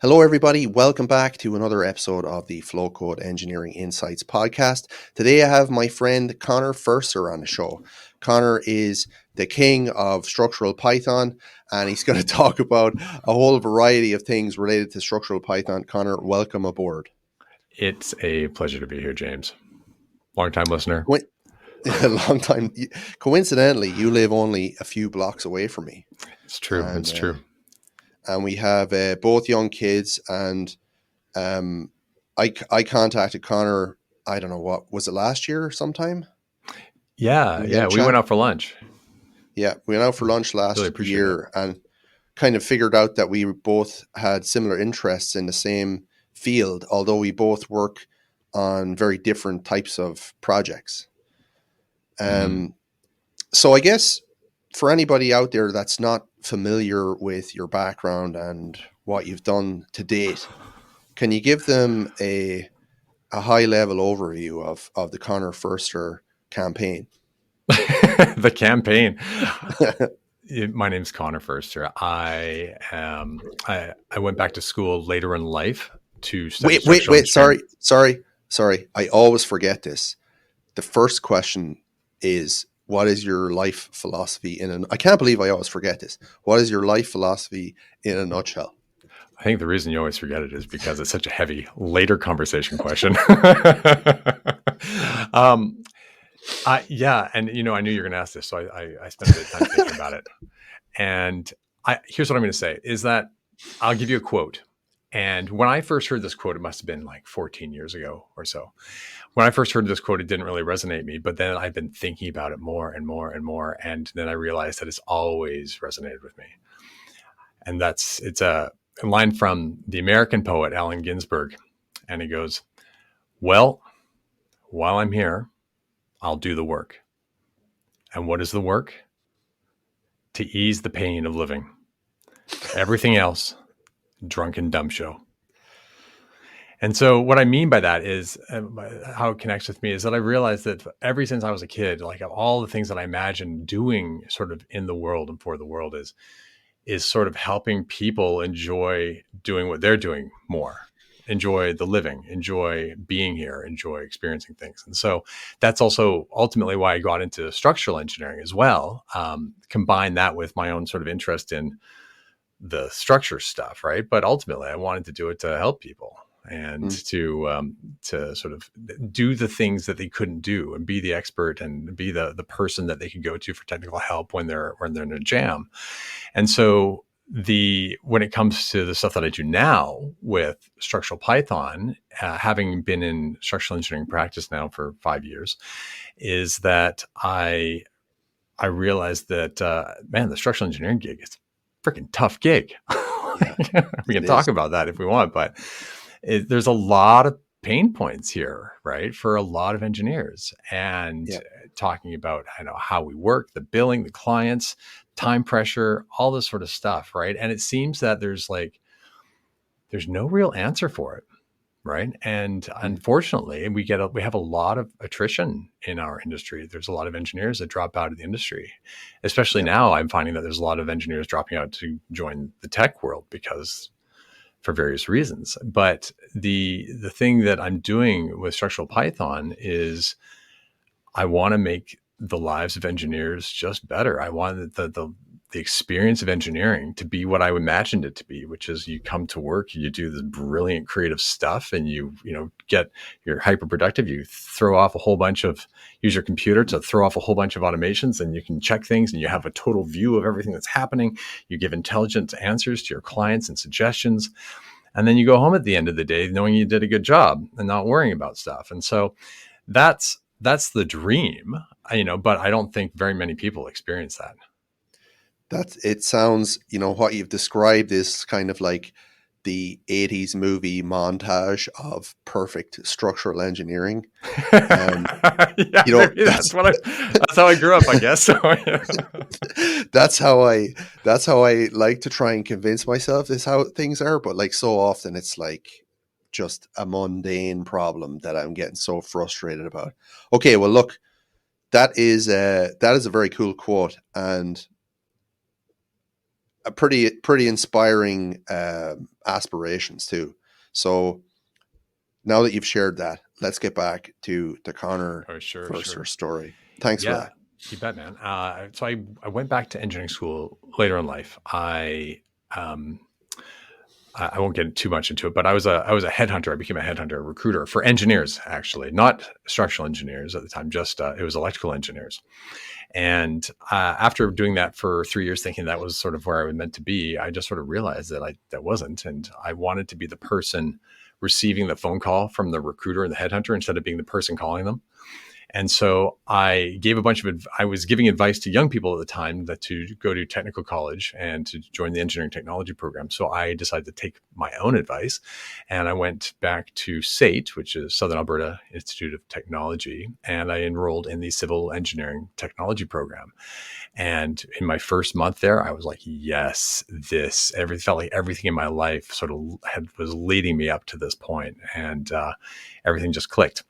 Hello, everybody. Welcome back to another episode of the Flocode Engineering Insights podcast. Today, I have my friend Connor Ferster on the show. Connor is the king of structural Python, and he's going to talk about a whole variety of things related to structural Python. Connor, welcome aboard. It's a pleasure to be here, James. Long-time listener. A long time. Coincidentally, you live only a few blocks away from me. It's true. It's true. And we have both young kids, and I contacted Connor, I don't know, what was it, last year sometime? Yeah. We went out for lunch. Yeah, we went out for lunch last year and kind of figured out that we both had similar interests in the same field, although we both work on very different types of projects. So I guess for anybody out there that's not familiar with your background and what you've done to date, can you give them a high level overview of the Connor Ferster campaign? The campaign. My name's Connor Ferster. I went back to school later in life to study. Wait. Sorry. I always forget this. The first question is, what is your life philosophy I can't believe I always forget this. What is your life philosophy in a nutshell? I think the reason you always forget it is because it's such a heavy later conversation question. Yeah. And, I knew you were going to ask this, so I spent a bit of time thinking about it. And here's what I'm going to say is that I'll give you a quote. And when I first heard this quote, it must have been like 14 years ago or so. When I first heard this quote, it didn't really resonate with me, but then I've been thinking about it more and more and more. And then I realized that it's always resonated with me. And it's a line from the American poet, Allen Ginsberg. And he goes, well, while I'm here, I'll do the work. And what is the work? To ease the pain of living. Everything else, drunken dumb show. And so what I mean by that is how it connects with me is that I realized that ever since I was a kid, like all the things that I imagined doing sort of in the world and for the world is sort of helping people enjoy doing what they're doing more, enjoy the living, enjoy being here, enjoy experiencing things. And so that's also ultimately why I got into structural engineering as well. Combine that with my own sort of interest in the structure stuff, right? But ultimately I wanted to do it to help people and to sort of do the things that they couldn't do and be the expert and be the person that they could go to for technical help when they're in a jam. And so when it comes to the stuff that I do now with structural Python, having been in structural engineering practice now for 5 years, is that I realized that, the structural engineering gig is a freaking tough gig. We can talk about that if we want, but there's a lot of pain points here, right? For a lot of engineers, and talking about, how we work, the billing, the clients, time pressure, all this sort of stuff. Right. And it seems that there's no real answer for it. Right. And unfortunately, we have a lot of attrition in our industry. There's a lot of engineers that drop out of the industry, especially now. I'm finding that there's a lot of engineers dropping out to join the tech world for various reasons. But the thing that I'm doing with structural Python is I want to make the lives of engineers just better. I want the experience of engineering to be what I imagined it to be, which is you come to work, you do this brilliant creative stuff, and you're hyper productive. You use your computer to throw off a whole bunch of automations, and you can check things, and you have a total view of everything that's happening. You give intelligent answers to your clients and suggestions. And then you go home at the end of the day knowing you did a good job and not worrying about stuff. And so that's the dream, but I don't think very many people experience that. It sounds, what you've described is kind of like the 80s movie montage of perfect structural engineering. That's how I grew up, I guess. So, that's how I like to try and convince myself is how things are. But like so often it's like just a mundane problem that I'm getting so frustrated about. Okay, well, look, that is a very cool quote, and a pretty inspiring aspirations too. So now that you've shared that, let's get back to the Connor Ferster story. Thanks for Yeah, that. you bet, man. So I went back to engineering school later in life. I won't get too much into it, but I was a headhunter. I became a headhunter, a recruiter for engineers, actually, not structural engineers at the time. Just it was electrical engineers. And after doing that for 3 years, thinking that was sort of where I was meant to be, I just sort of realized that that wasn't. And I wanted to be the person receiving the phone call from the recruiter and the headhunter instead of being the person calling them. And so I was giving advice to young people at the time that to go to technical college and to join the engineering technology program. So I decided to take my own advice, and I went back to SAIT, which is Southern Alberta Institute of Technology, and I enrolled in the civil engineering technology program. And in my first month there, I was like, yes, felt like everything in my life sort of was leading me up to this point, and everything just clicked.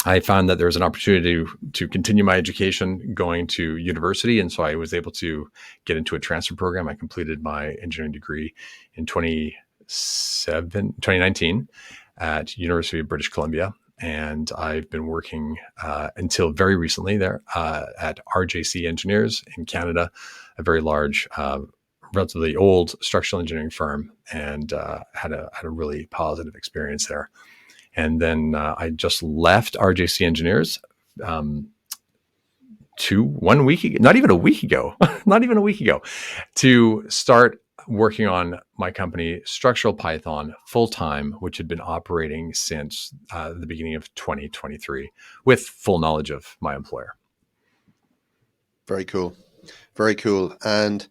I found that there was an opportunity to continue my education going to university. And so I was able to get into a transfer program. I completed my engineering degree in 2019 at University of British Columbia. And I've been working until very recently there at RJC Engineers in Canada, a very large, relatively old structural engineering firm, and had a really positive experience there. And then I just left RJC Engineers 1 week ago, not even a week ago, to start working on my company, Structural Python, full-time, which had been operating since the beginning of 2023 with full knowledge of my employer. Very cool. Very cool. And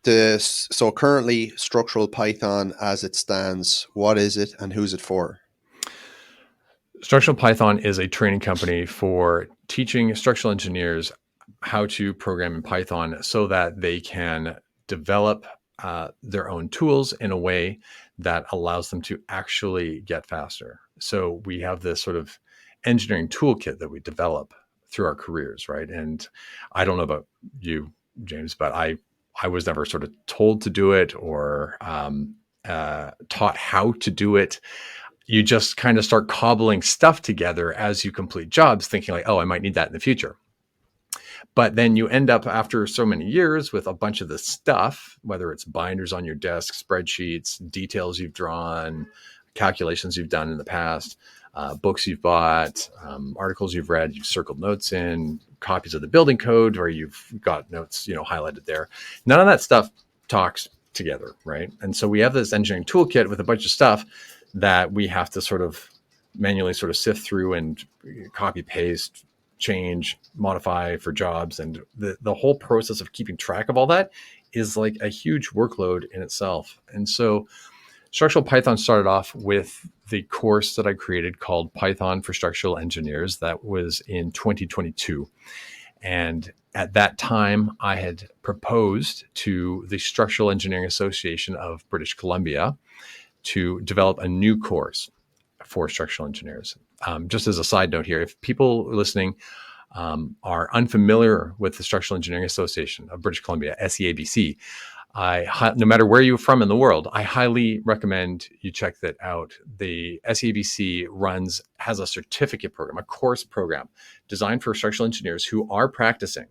so currently Structural Python as it stands, what is it and who's it for? Structural Python is a training company for teaching structural engineers how to program in Python so that they can develop their own tools in a way that allows them to actually get faster. So we have this sort of engineering toolkit that we develop through our careers, right? And I don't know about you, James, but I was never sort of told to do it or taught how to do it. You just kind of start cobbling stuff together as you complete jobs, thinking like, oh, I might need that in the future. But then you end up after so many years with a bunch of the stuff, whether it's binders on your desk, spreadsheets, details you've drawn, calculations you've done in the past, books you've bought, articles you've read, you've circled notes in, copies of the building code where you've got notes, highlighted there. None of that stuff talks together, right? And so we have this engineering toolkit with a bunch of stuff that we have to sort of manually sort of sift through and copy, paste, change, modify for jobs. And the whole process of keeping track of all that is like a huge workload in itself. And so Structural Python started off with the course that I created called Python for Structural Engineers. That was in 2022. And at that time, I had proposed to the Structural Engineering Association of British Columbia to develop a new course for structural engineers. Just as a side note here, if people listening are unfamiliar with the Structural Engineering Association of British Columbia, SEABC, no matter where you're from in the world, I highly recommend you check that out. The SEABC has a certificate program, a course program designed for structural engineers who are practicing.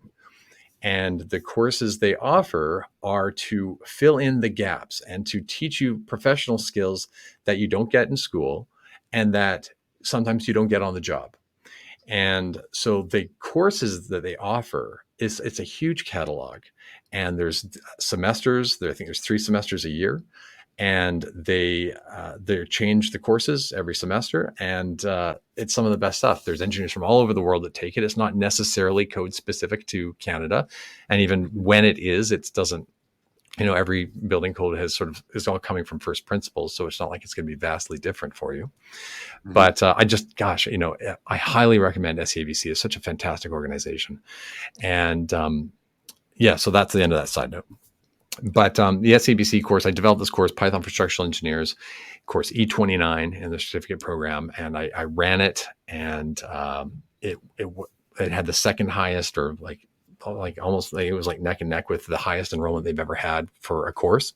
And the courses they offer are to fill in the gaps and to teach you professional skills that you don't get in school and that sometimes you don't get on the job. And so the courses that they offer it's a huge catalog, and there's semesters. I think there's 3 semesters a year, and they change the courses every semester, and it's some of the best stuff. There's engineers from all over the world that take it. It's not necessarily code specific to Canada, and even when it is, it doesn't. Every building code is all coming from first principles, so it's not like it's going to be vastly different for you. Mm-hmm. But I highly recommend SEABC. It's such a fantastic organization, and so that's the end of that side note. But the SABC course, I developed this course, Python for Structural Engineers, course E29 in the certificate program, and I ran it, and it had the second highest, or like like almost like it was like neck and neck with the highest enrollment they've ever had for a course.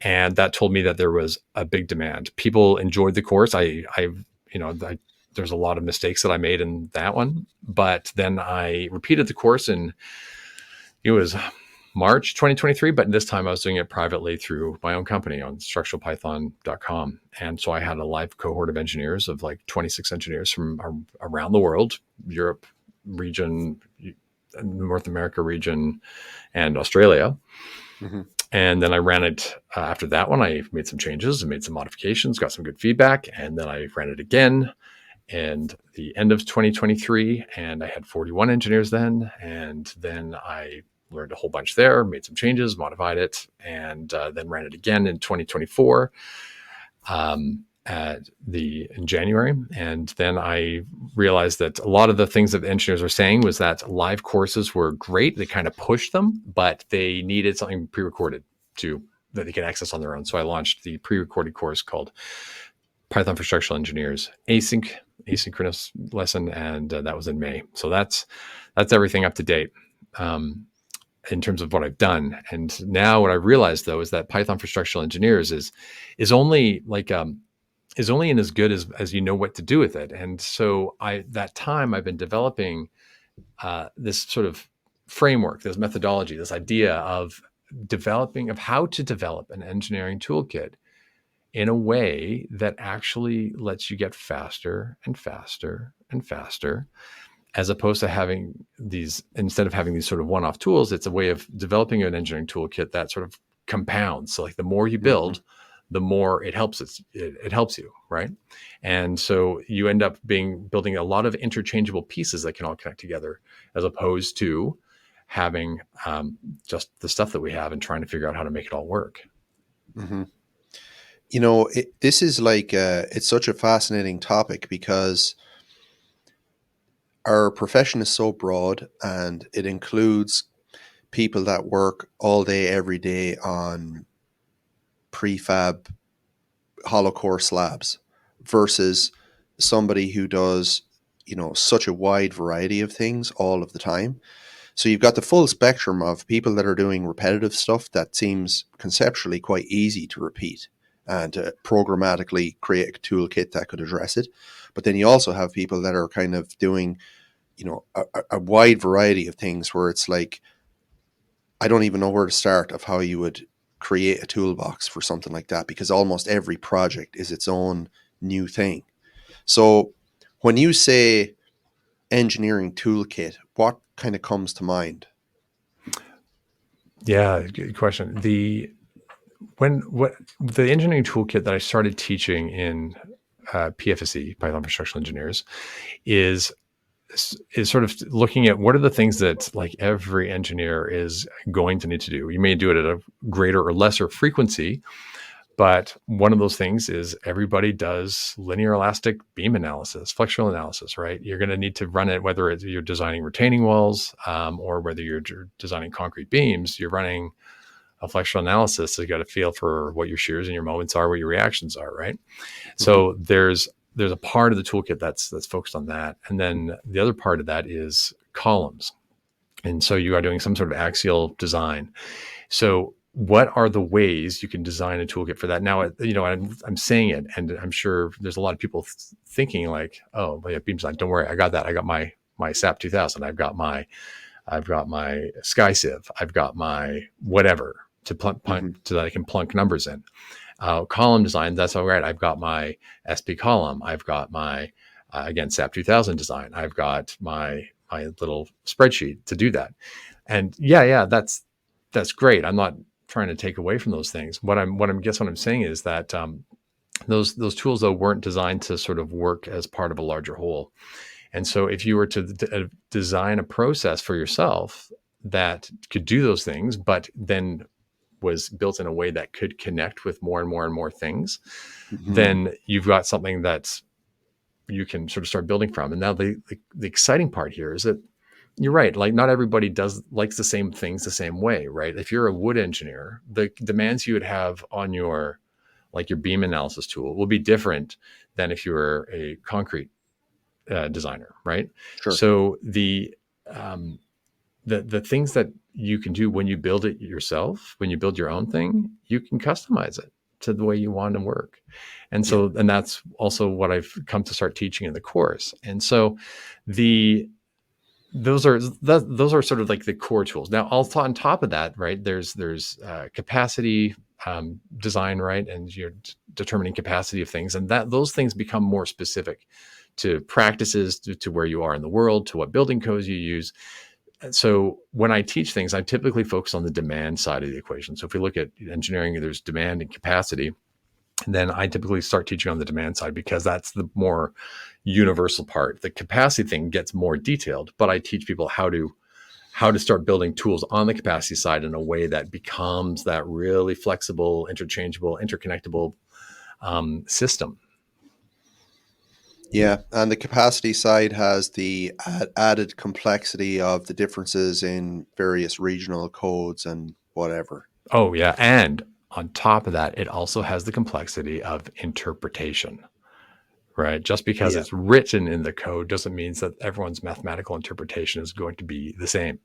And that told me that there was a big demand. People enjoyed the course. There's a lot of mistakes that I made in that one, but then I repeated the course, and it was March 2023, but this time I was doing it privately through my own company on structuralpython.com. And so I had a live cohort of engineers of like 26 engineers from around the world, Europe region, North America region, and Australia. Mm-hmm. And then I ran it after that one. I made some changes and made some modifications, got some good feedback. And then I ran it again and the end of 2023. And I had 41 engineers then. And then I learned a whole bunch there, made some changes, modified it, and then ran it again in 2024 in January. And then I realized that a lot of the things that the engineers were saying was that live courses were great. They kind of pushed them, but they needed something pre-recorded that they could access on their own. So I launched the pre-recorded course called Python for Structural Engineers, asynchronous lesson. And that was in May. So that's everything up to date. In terms of what I've done. And now what I realized though, is that Python for Structural Engineers is only in as good as you know what to do with it. And so I've been developing this sort of framework, this methodology, this idea of how to develop an engineering toolkit in a way that actually lets you get faster and faster and faster, as opposed to instead of having these sort of one-off tools. It's a way of developing an engineering toolkit that sort of compounds. So like the more you build, the more it helps it helps you, right? And so you end up building a lot of interchangeable pieces that can all connect together, as opposed to having just the stuff that we have and trying to figure out how to make it all work. Mm-hmm. This is like it's such a fascinating topic because our profession is so broad, and it includes people that work all day, every day on prefab hollow core slabs versus somebody who does, such a wide variety of things all of the time. So you've got the full spectrum of people that are doing repetitive stuff that seems conceptually quite easy to repeat and to programmatically create a toolkit that could address it. But then you also have people that are kind of doing, a wide variety of things where it's like, I don't even know where to start of how you would create a toolbox for something like that, because almost every project is its own new thing. So when you say engineering toolkit, what kind of comes to mind? Yeah, good question. The engineering toolkit that I started teaching in PFSE, Python for Structural Engineers, is sort of looking at what are the things that like every engineer is going to need to do. You may do it at a greater or lesser frequency, but one of those things is everybody does linear elastic beam analysis, flexural analysis, right? You're going to need to run it, whether you're designing retaining walls or whether you're designing concrete beams, you're running a flexural analysis. So you got to feel for what your shears and your moments are, what your reactions are, right? Mm-hmm. So there's a part of the toolkit that's focused on that. And then the other part of that is columns. And so you are doing some sort of axial design. So what are the ways you can design a toolkit for that? Now, I'm saying it, and I'm sure there's a lot of people thinking like, oh, well, yeah, beam design, don't worry, I got that. I got my SAP 2000. I've got my Sky Sieve. I've got my whatever to so that I can plunk numbers in. Column design, that's all right. I've got my SP column. I've got my, again, SAP 2000 design. I've got my little spreadsheet to do that. And yeah, that's great. I'm not trying to take away from those things. What I'm saying is that those tools though weren't designed to sort of work as part of a larger whole. And so if you were to design a process for yourself that could do those things, but then was built in a way that could connect with more and more and more things, then you've got something that you can sort of start building from. And now the exciting part here is that you're right. Like not everybody likes the same things the same way, right? If you're a wood engineer, the demands you would have on your beam analysis tool will be different than if you were a concrete designer, right? Sure. So the things that you can do when you build it yourself, when you build your own thing, you can customize it to the way you want to work. And Yeah. so, and that's also what I've come to start teaching in the course. And so the, those are sort of like the core tools. Now, also on top of that, right, there's capacity design, right, and you're determining capacity of things, and that those things become more specific to practices, to where you are in the world, to what building codes you use. And so when I teach things, I typically focus on the demand side of the equation. So if we look at engineering, there's demand and capacity. And then I typically start teaching on the demand side because that's the more universal part. The capacity thing gets more detailed, but I teach people how to start building tools on the capacity side in a way that becomes that really flexible, interchangeable, interconnectable system. Yeah, and the capacity side has the added complexity of the differences in various regional codes and whatever. Oh yeah, and on top of that, it also has the complexity of interpretation. Right. Just because Yeah, it's written in the code doesn't mean that everyone's mathematical interpretation is going to be the same.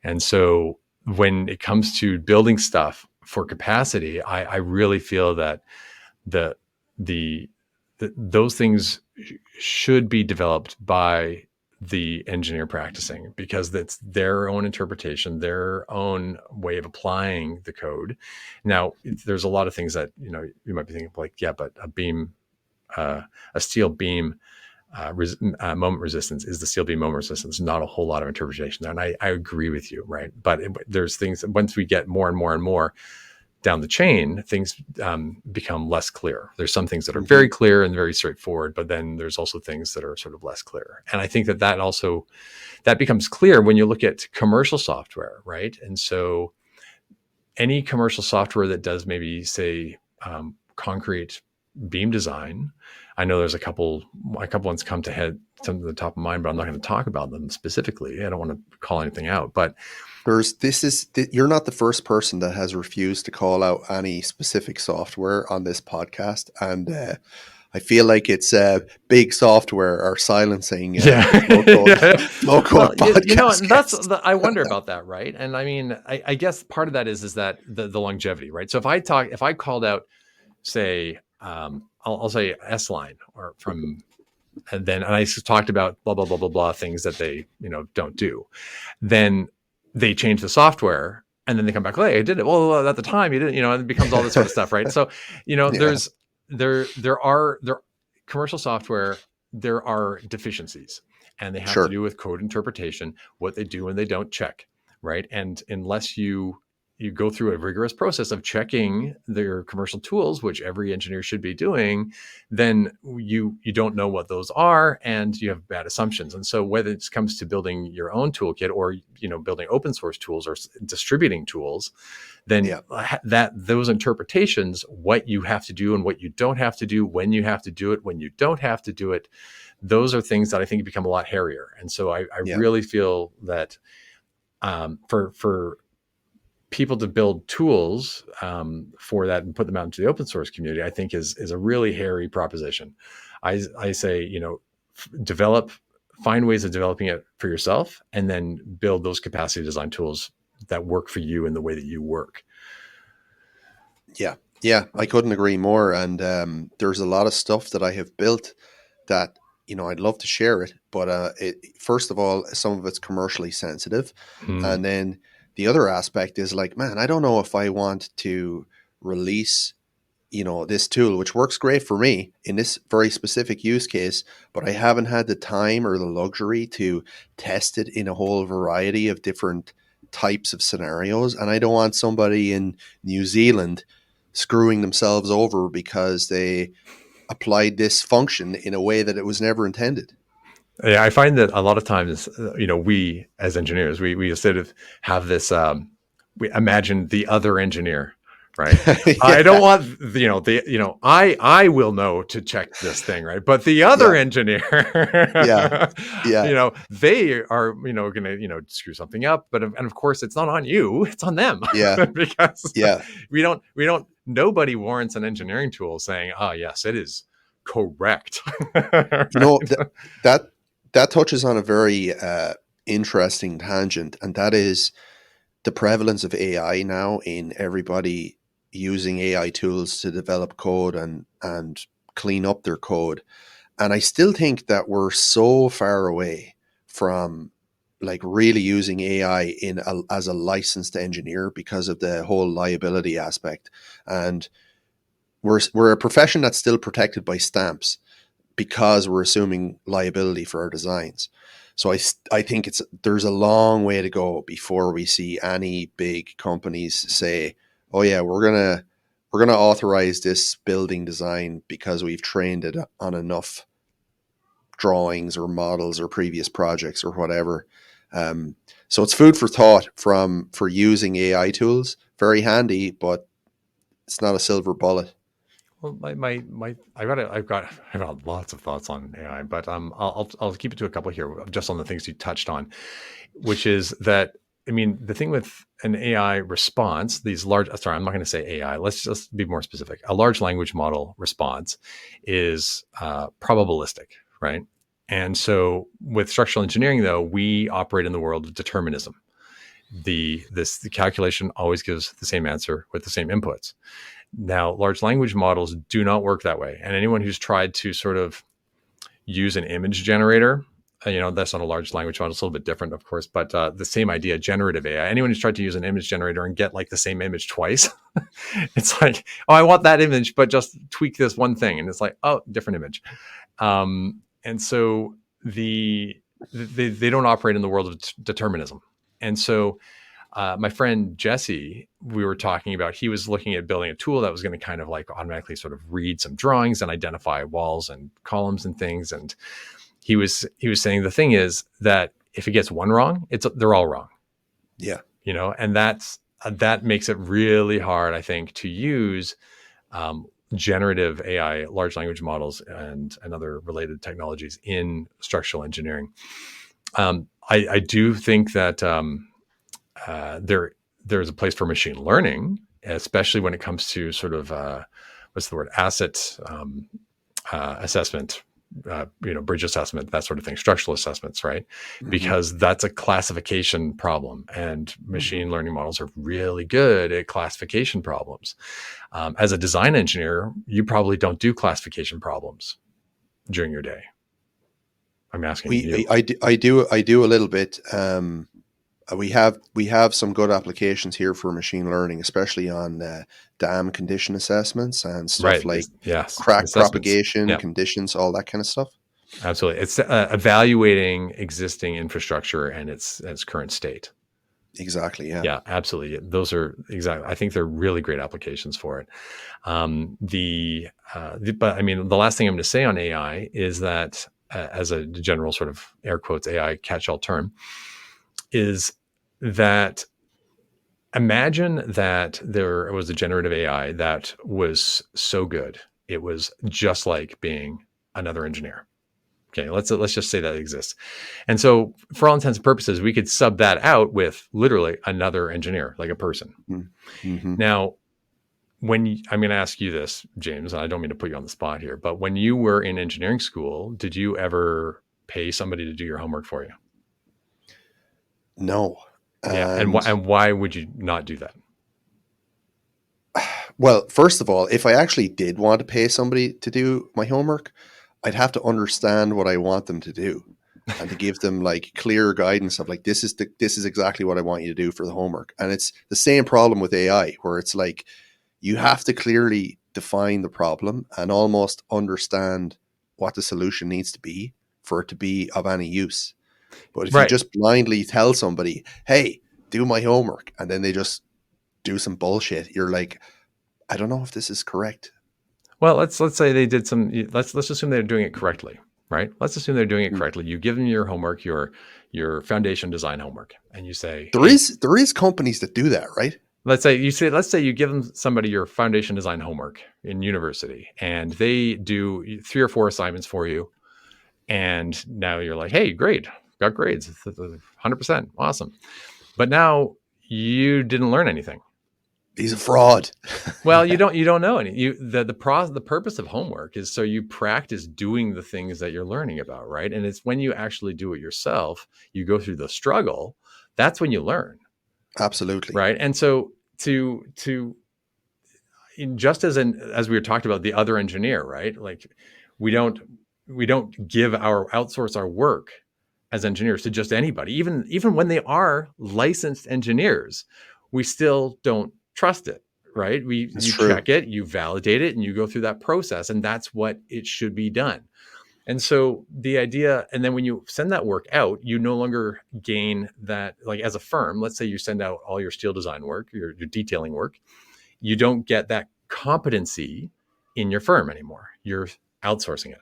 And so when it comes to building stuff for capacity, I really feel that the, the, those things should be developed by the engineer practicing because that's their own interpretation, their own way of applying the code. Now, there's a lot of things that, you might be thinking like, yeah, but a steel beam moment resistance is the steel beam moment resistance, not a whole lot of interpretation there. And I agree with you, right? But there's things that once we get more and more and more down the chain, things become less clear. There's some things that are very clear and very straightforward, but then there's also things that are sort of less clear. And I think that becomes clear when you look at commercial software, right? And so any commercial software that does maybe say concrete beam design, I know there's a couple ones come to the top of mind, but I'm not going to talk about them specifically. I don't want to call anything out, but you're not the first person that has refused to call out any specific software on this podcast, and I feel like it's big software are silencing Flocode podcast. And I wonder about that, right? And I mean, I guess part of that is that the longevity, right? So if I called out, say, I'll say S-line or from, and I talked about blah, blah, blah, blah, blah, things that they, don't do. Then they change the software and then they come back, hey, I did it. Well, at the time you didn't, it becomes all this sort of stuff, right? So, there are commercial software, there are deficiencies and they have to do with code interpretation, what they do when they don't check, right? And unless you go through a rigorous process of checking their commercial tools, which every engineer should be doing, then you don't know what those are and you have bad assumptions. And so whether it comes to building your own toolkit or, building open source tools or distributing tools, then those interpretations, what you have to do and what you don't have to do, when you have to do it, when you don't have to do it, those are things that I think become a lot hairier. And so I really feel that for people to build tools for that and put them out into the open source community, I think is a really hairy proposition. I say, find ways of developing it for yourself and then build those capacity design tools that work for you in the way that you work. Yeah, I couldn't agree more. And there's a lot of stuff that I have built that, I'd love to share it, but first of all, some of it's commercially sensitive. And then the other aspect is like, man, I don't know if I want to release, this tool, which works great for me in this very specific use case, but I haven't had the time or the luxury to test it in a whole variety of different types of scenarios. And I don't want somebody in New Zealand screwing themselves over because they applied this function in a way that it was never intended. Yeah, I find that a lot of times, we as engineers, we sort of have this, we imagine the other engineer, right? I don't want, I will know to check this thing, right? But the other engineer, they are, going to, screw something up. And of course, it's not on you, it's on them. Because we don't, nobody warrants an engineering tool saying, oh, yes, it is correct. Right? That touches on a very interesting tangent, and that is the prevalence of AI now in everybody using AI tools to develop code and clean up their code. And I still think that we're so far away from like really using AI as a licensed engineer because of the whole liability aspect. And we're a profession that's still protected by stamps because we're assuming liability for our designs. So I think there's a long way to go before we see any big companies say, "Oh yeah, we're gonna authorize this building design because we've trained it on enough drawings or models or previous projects or whatever." So it's food for thought for using AI tools. Very handy, but it's not a silver bullet. Well, I've got lots of thoughts on AI, but I'll keep it to a couple here, just on the things you touched on, which is that, I mean, the thing with an AI response, these large, sorry, I'm not going to say AI. Let's just be more specific. A large language model response is probabilistic, right? And so with structural engineering, though, we operate in the world of determinism. The calculation always gives the same answer with the same inputs. Now, large language models do not work that way. And anyone who's tried to sort of use an image generator, that's not a large language model. It's a little bit different, of course, but the same idea, generative AI. Anyone who's tried to use an image generator and get like the same image twice, it's like, oh, I want that image, but just tweak this one thing. And it's like, oh, different image. And so they don't operate in the world of determinism. And so my friend Jesse, we were talking about, he was looking at building a tool that was going to kind of like automatically sort of read some drawings and identify walls and columns and things. And he was saying the thing is that if it gets one wrong, they're all wrong. Yeah. And that makes it really hard, I think, to use generative AI, large language models, and other related technologies in structural engineering. I do think that there's a place for machine learning, especially when it comes to sort of asset assessment, bridge assessment, that sort of thing, structural assessments, right? Mm-hmm. Because that's a classification problem, and machine learning models are really good at classification problems. As a design engineer, you probably don't do classification problems during your day. I'm asking you. I do a little bit. We have some good applications here for machine learning, especially on dam condition assessments and stuff like crack propagation, conditions, all that kind of stuff. Absolutely. It's evaluating existing infrastructure and its current state. Exactly. Yeah. Yeah, absolutely. Those are exactly, I think they're really great applications for it. But I mean, the last thing I'm going to say on AI is that as a general sort of air quotes AI catch-all term, is that imagine that there was a generative AI that was so good, it was just like being another engineer. Okay, let's just say that exists. And so for all intents and purposes, we could sub that out with literally another engineer, like a person. Mm-hmm. Now, I'm going to ask you this, James, and I don't mean to put you on the spot here, but when you were in engineering school, did you ever pay somebody to do your homework for you? No. Yeah, and why would you not do that? Well, first of all, if I actually did want to pay somebody to do my homework, I'd have to understand what I want them to do and to give them like clear guidance of like, this is exactly what I want you to do for the homework. And it's the same problem with AI, where it's like, you have to clearly define the problem and almost understand what the solution needs to be for it to be of any use. But if you just blindly tell somebody, hey, do my homework, and then they just do some bullshit, you're like, I don't know if this is correct. Well, let's say they did let's assume they're doing it correctly, right? Let's assume they're doing it correctly. You give them your homework, your foundation design homework, and you say there is companies that do that, right? Let's say you give them somebody your foundation design homework in university, and they do 3 or 4 assignments for you, and now you're like, hey, great, got grades, 100%, awesome. But now you didn't learn anything. He's a fraud. Well, you don't know any. The purpose of homework is so you practice doing the things that you're learning about, right? And it's when you actually do it yourself, you go through the struggle. That's when you learn, Absolutely. right? And so to just as we were talked about the other engineer, right? Like we don't give our outsource our work as engineers to just anybody, even when they are licensed engineers, we still don't trust it, right? It's You true. check it, you validate it, and you go through that process, and that's what it should be done. And so the idea, and then when you send that work out, you no longer gain that, like as a firm, let's say you send out all your steel design work, your detailing work, you don't get that competency in your firm anymore. You're outsourcing it.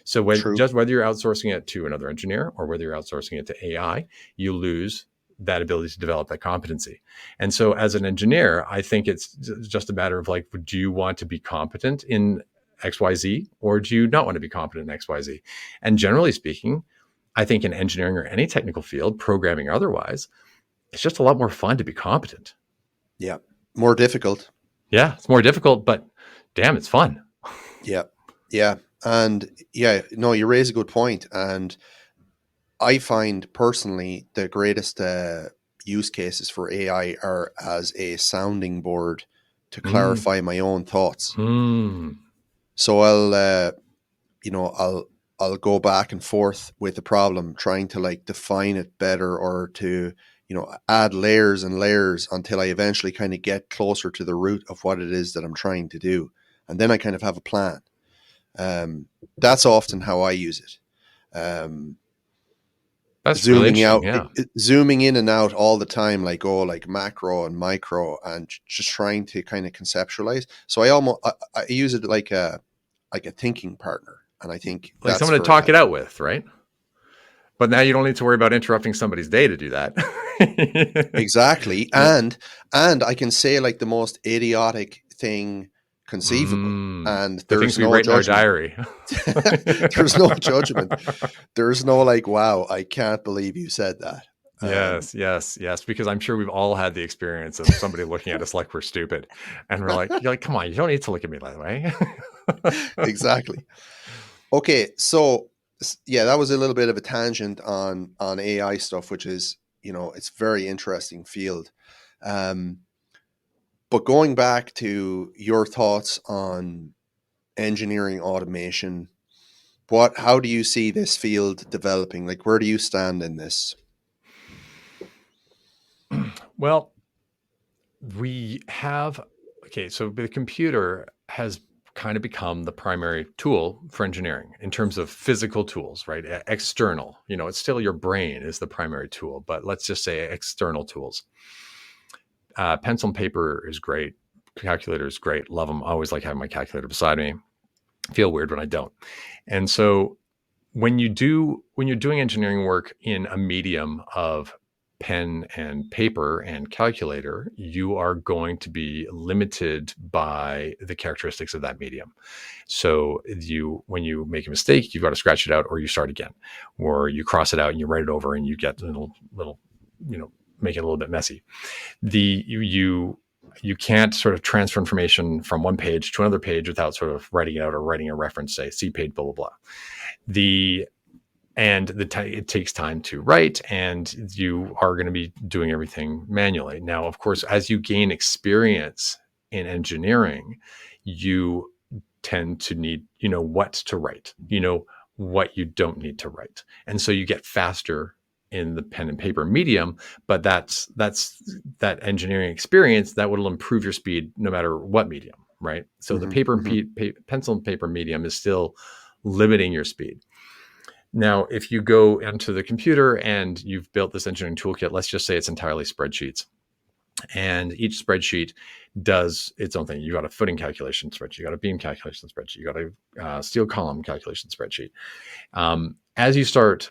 So True. whether you're outsourcing it to another engineer or whether you're outsourcing it to AI, you lose that ability to develop that competency. And so as an engineer, I think it's just a matter of like, do you want to be competent in XYZ or do you not want to be competent in XYZ? And generally speaking, I think in engineering or any technical field, programming or otherwise, it's just a lot more fun to be competent. Yeah. More difficult. Yeah, it's more difficult, but damn, it's fun. Yeah. Yeah. And yeah, no, you raise a good point. And I find personally the greatest use cases for AI are as a sounding board to Mm. clarify my own thoughts. Mm. So you know, I'll go back and forth with the problem, trying to like define it better or to, you know, add layers and layers until I eventually kind of get closer to the root of what it is that I'm trying to do. And then I kind of have a plan. That's often how I use it. That's really interesting. Out, Yeah. zooming in and out all the time, like like macro and micro, and just trying to kind of conceptualize. So I use it like a thinking partner, and I think Like that's someone to very talk it helpful. out with, right? But now you don't need to worry about interrupting somebody's day to do that. Exactly, Yeah. and I can say like the most idiotic thing conceivable, and The there's things we no write in our judgment. diary. There's no judgment. There's no like, wow, I can't believe you said that. Yes, yes, yes. Because I'm sure we've all had the experience of somebody looking at us like we're stupid, and we're like, "You're like, come on, you don't need to look at me that way." Exactly. Okay, so yeah, that was a little bit of a tangent on AI stuff, which is, you know, it's very interesting field. Um, but going back to your thoughts on engineering automation, how do you see this field developing? Like, where do you stand in this? Well, we have okay, so the computer has kind of become the primary tool for engineering in terms of physical tools, right? External, you know, it's still your brain is the primary tool, but let's just say external tools. Pencil and paper is great. Calculator is great. Love them. I always like having my calculator beside me. Feel weird when I don't. And so when you're doing engineering work in a medium of pen and paper and calculator, you are going to be limited by the characteristics of that medium. So when you make a mistake, you've got to scratch it out or you start again, or you cross it out and you write it over and you get a little, you know, make it a little bit messy. You can't sort of transfer information from one page to another page without sort of writing it out or writing a reference, say, see page, blah, blah, blah. It takes time to write, and you are going to be doing everything manually. Now, of course, as you gain experience in engineering, you tend to need, you know, what to write, you know, what you don't need to write. And so you get faster in the pen and paper medium, but that's that engineering experience that will improve your speed no matter what medium, right? So the pencil and paper medium is still limiting your speed. Now, if you go into the computer and you've built this engineering toolkit, let's just say it's entirely spreadsheets. And each spreadsheet does its own thing. You got a footing calculation spreadsheet, you got a beam calculation spreadsheet, you got a steel column calculation spreadsheet. As you start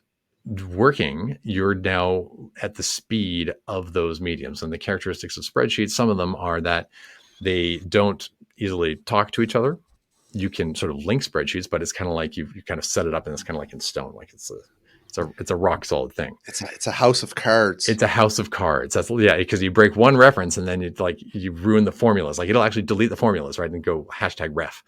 working, you're now at the speed of those mediums. And the characteristics of spreadsheets, some of them are that they don't easily talk to each other. You can sort of link spreadsheets, but it's kind of like you kind of set it up and it's kind of like in stone, like it's It's a rock solid thing. It's a house of cards. It's a house of cards. That's because you break one reference and then you ruin the formulas. Like it'll actually delete the formulas, right? And go #ref.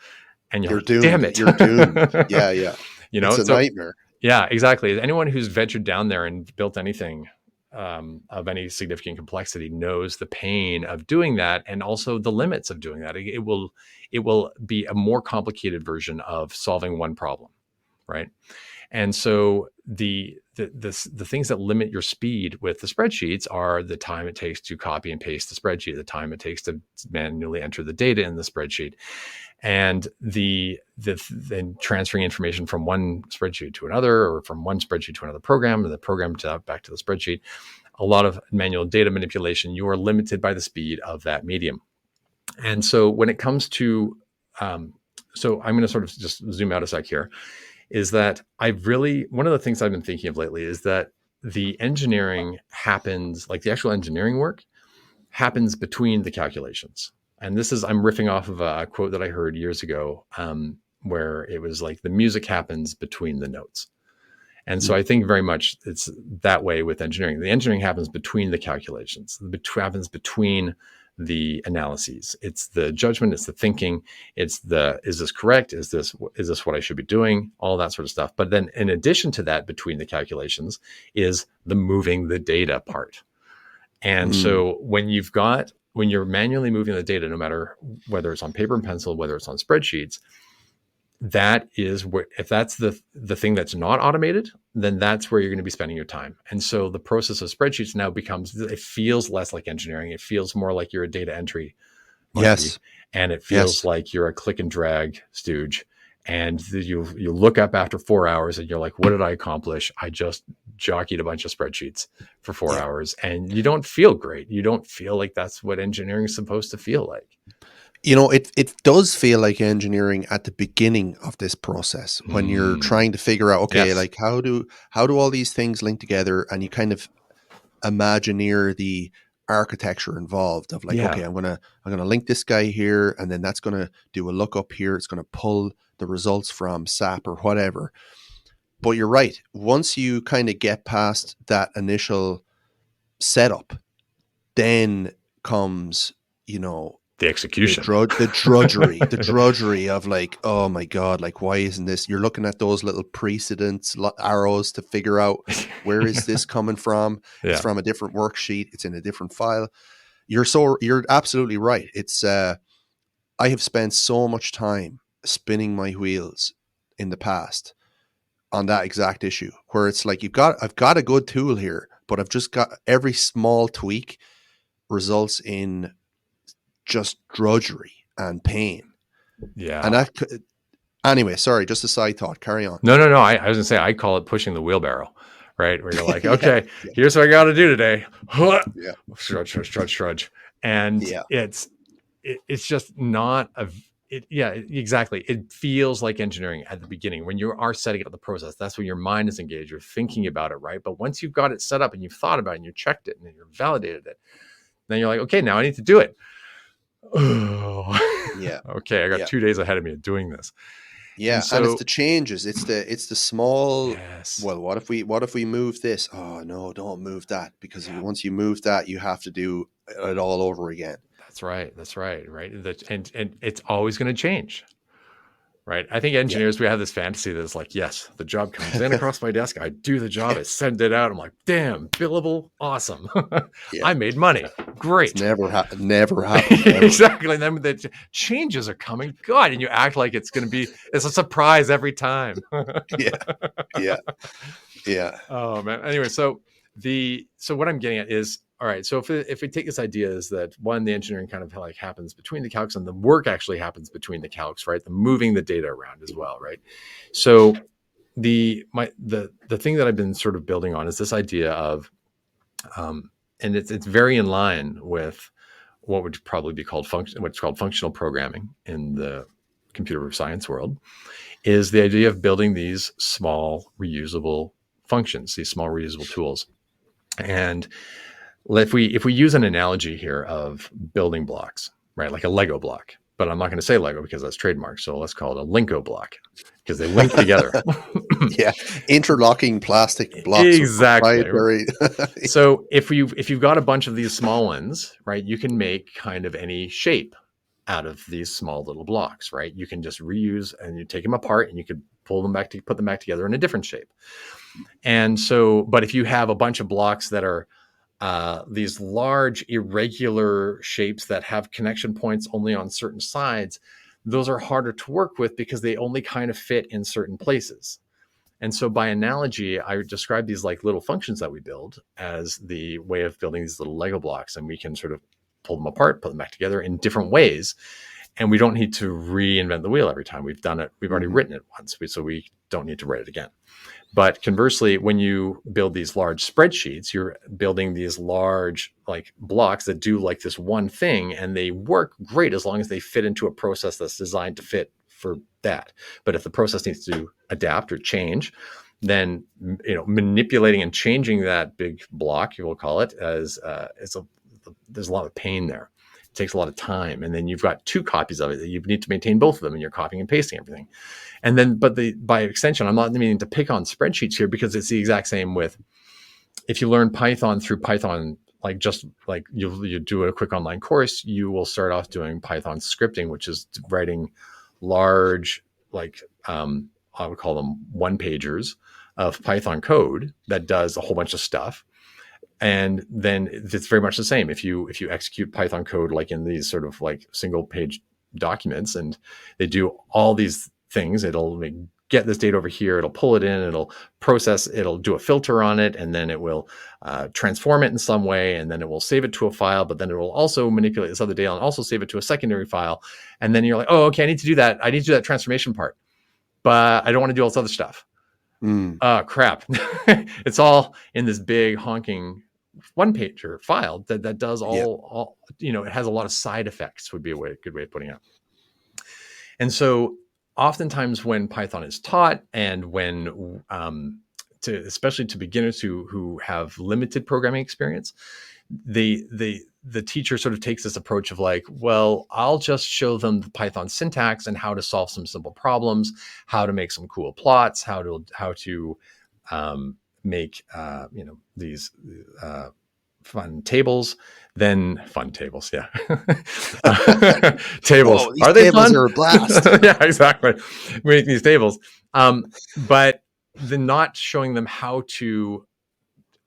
And you're like, doomed. Damn it. You're doomed. Yeah. It's a nightmare. Yeah, exactly. Anyone who's ventured down there and built anything of any significant complexity knows the pain of doing that, and also the limits of doing that. It will be a more complicated version of solving one problem, right? And so the things that limit your speed with the spreadsheets are the time it takes to copy and paste the spreadsheet, the time it takes to manually enter the data in the spreadsheet, and then transferring information from one spreadsheet to another, or from one spreadsheet to another program, and the program back to the spreadsheet. A lot of manual data manipulation. You are limited by the speed of that medium. And so when it comes to, so I'm going to sort of just zoom out a sec here, is that one of the things I've been thinking of lately is that the engineering happens, like the actual engineering work happens between the calculations. And I'm riffing off of a quote that I heard years ago, where it was like the music happens between the notes. And so I think very much it's that way with engineering. The engineering happens between the calculations, happens between the analyses. It's the judgment, it's the thinking, it's is this correct? Is this what I should be doing? All that sort of stuff. But then in addition to that, between the calculations is the moving the data part. And so when you're manually moving the data, no matter whether it's on paper and pencil, whether it's on spreadsheets, that is where, if that's the thing that's not automated, then that's where you're going to be spending your time. And so the process of spreadsheets now it feels less like engineering. It feels more like you're a data entry monkey, Yes. And it feels like you're a click and drag stooge. And you look up after 4 hours and you're like, what did I accomplish? I just jockeyed a bunch of spreadsheets for 4 hours. And you don't feel great. You don't feel like that's what engineering is supposed to feel like. It does feel like engineering at the beginning of this process, when you're trying to figure out, okay, like how do all these things link together, and you kind of imagineer the architecture involved of like, okay, I'm gonna link this guy here, and then that's gonna do a lookup here. It's gonna pull the results from SAP or whatever. But you're right. Once you kind of get past that initial setup, then comes, the execution, the drudgery of like, oh my God, like, why isn't this? You're looking at those little precedence arrows to figure out where is this coming from. It's from a different worksheet. It's in a different file. You're absolutely right. It's, I have spent so much time spinning my wheels in the past on that exact issue, where it's like, I've got a good tool here, but I've just got every small tweak results in just drudgery and pain. Yeah. And anyway, sorry, just a side thought. Carry on. No. I was gonna say, I call it pushing the wheelbarrow, right? Where you're like, okay, here's what I got to do today. Trudge. And it's just not exactly. It feels like engineering at the beginning when you are setting up the process. That's when your mind is engaged. You're thinking about it, right? But once you've got it set up and you've thought about it and you checked it and you've validated it, then you're like, okay, now I need to do it. Oh, yeah. Okay, I got 2 days ahead of me of doing this. Yeah, and it's the changes. It's the small. Yes. Well, what if we move this? Oh no, don't move that, because once you move that, you have to do it all over again. That's right. Right. And it's always going to change. Right. I think engineers, we have this fantasy that it's like, yes, the job comes in across my desk. I do the job. I send it out. I'm like, damn, billable. Awesome. I made money. Great. It's never happened. Exactly. And then the changes are coming. God. And you act like it's a surprise every time. Yeah. Oh man. Anyway, so what I'm getting at is, all right, so if we take this idea is that, one, the engineering kind of like happens between the calcs, and the work actually happens between the calcs, right? The moving the data around as well, right? So the thing that I've been sort of building on is this idea of, and it's very in line with what would probably be called what's called functional programming in the computer science world, is the idea of building these small reusable functions, these small reusable tools. And if we use an analogy here of building blocks, right, like a Lego block, but I'm not going to say Lego because that's trademark. So let's call it a Linko block because they link together. Yeah, interlocking plastic blocks of Exactly. proprietary. So if you've got a bunch of these small ones, right, you can make kind of any shape out of these small little blocks, right? You can just reuse and you take them apart and you could pull them back to put them back together in a different shape. And so, but if you have a bunch of blocks that are these large irregular shapes that have connection points only on certain sides, those are harder to work with because they only kind of fit in certain places. And so by analogy, I describe these like little functions that we build as the way of building these little Lego blocks, and we can sort of pull them apart, put them back together in different ways. And we don't need to reinvent the wheel every time. We've done it. We've already written it once, so we don't need to write it again. But conversely, when you build these large spreadsheets, you're building these large like blocks that do like this one thing, and they work great as long as they fit into a process that's designed to fit for that. But if the process needs to adapt or change, then manipulating and changing that big block, you will call it, there's a lot of pain there. It takes a lot of time, and then you've got two copies of it that you need to maintain both of them, and you're copying and pasting everything. And then, by extension, I'm not meaning to pick on spreadsheets here because it's the exact same with if you learn Python through Python, like just like you do a quick online course, you will start off doing Python scripting, which is writing large, like I would call them one pagers of Python code that does a whole bunch of stuff. And then it's very much the same. If you execute Python code like in these sort of like single page documents, and they do all these things, it'll get this data over here, it'll pull it in, it'll process, it'll do a filter on it, and then it will transform it in some way, and then it will save it to a file, but then it will also manipulate this other data and also save it to a secondary file. And then you're like, oh, okay, I need to do that transformation part, but I don't want to do all this other stuff. Crap. It's all in this big honking one pager file that does all, it has a lot of side effects, would be a good way of putting it. And so oftentimes when Python is taught, and when especially to beginners who have limited programming experience, the teacher sort of takes this approach of like, well, I'll just show them the Python syntax and how to solve some simple problems, how to make some cool plots, how to make these fun tables. Then fun tables, yeah. Tables. Whoa, these are they tables fun? are a blast. Yeah, exactly. We make these tables, but then not showing them how to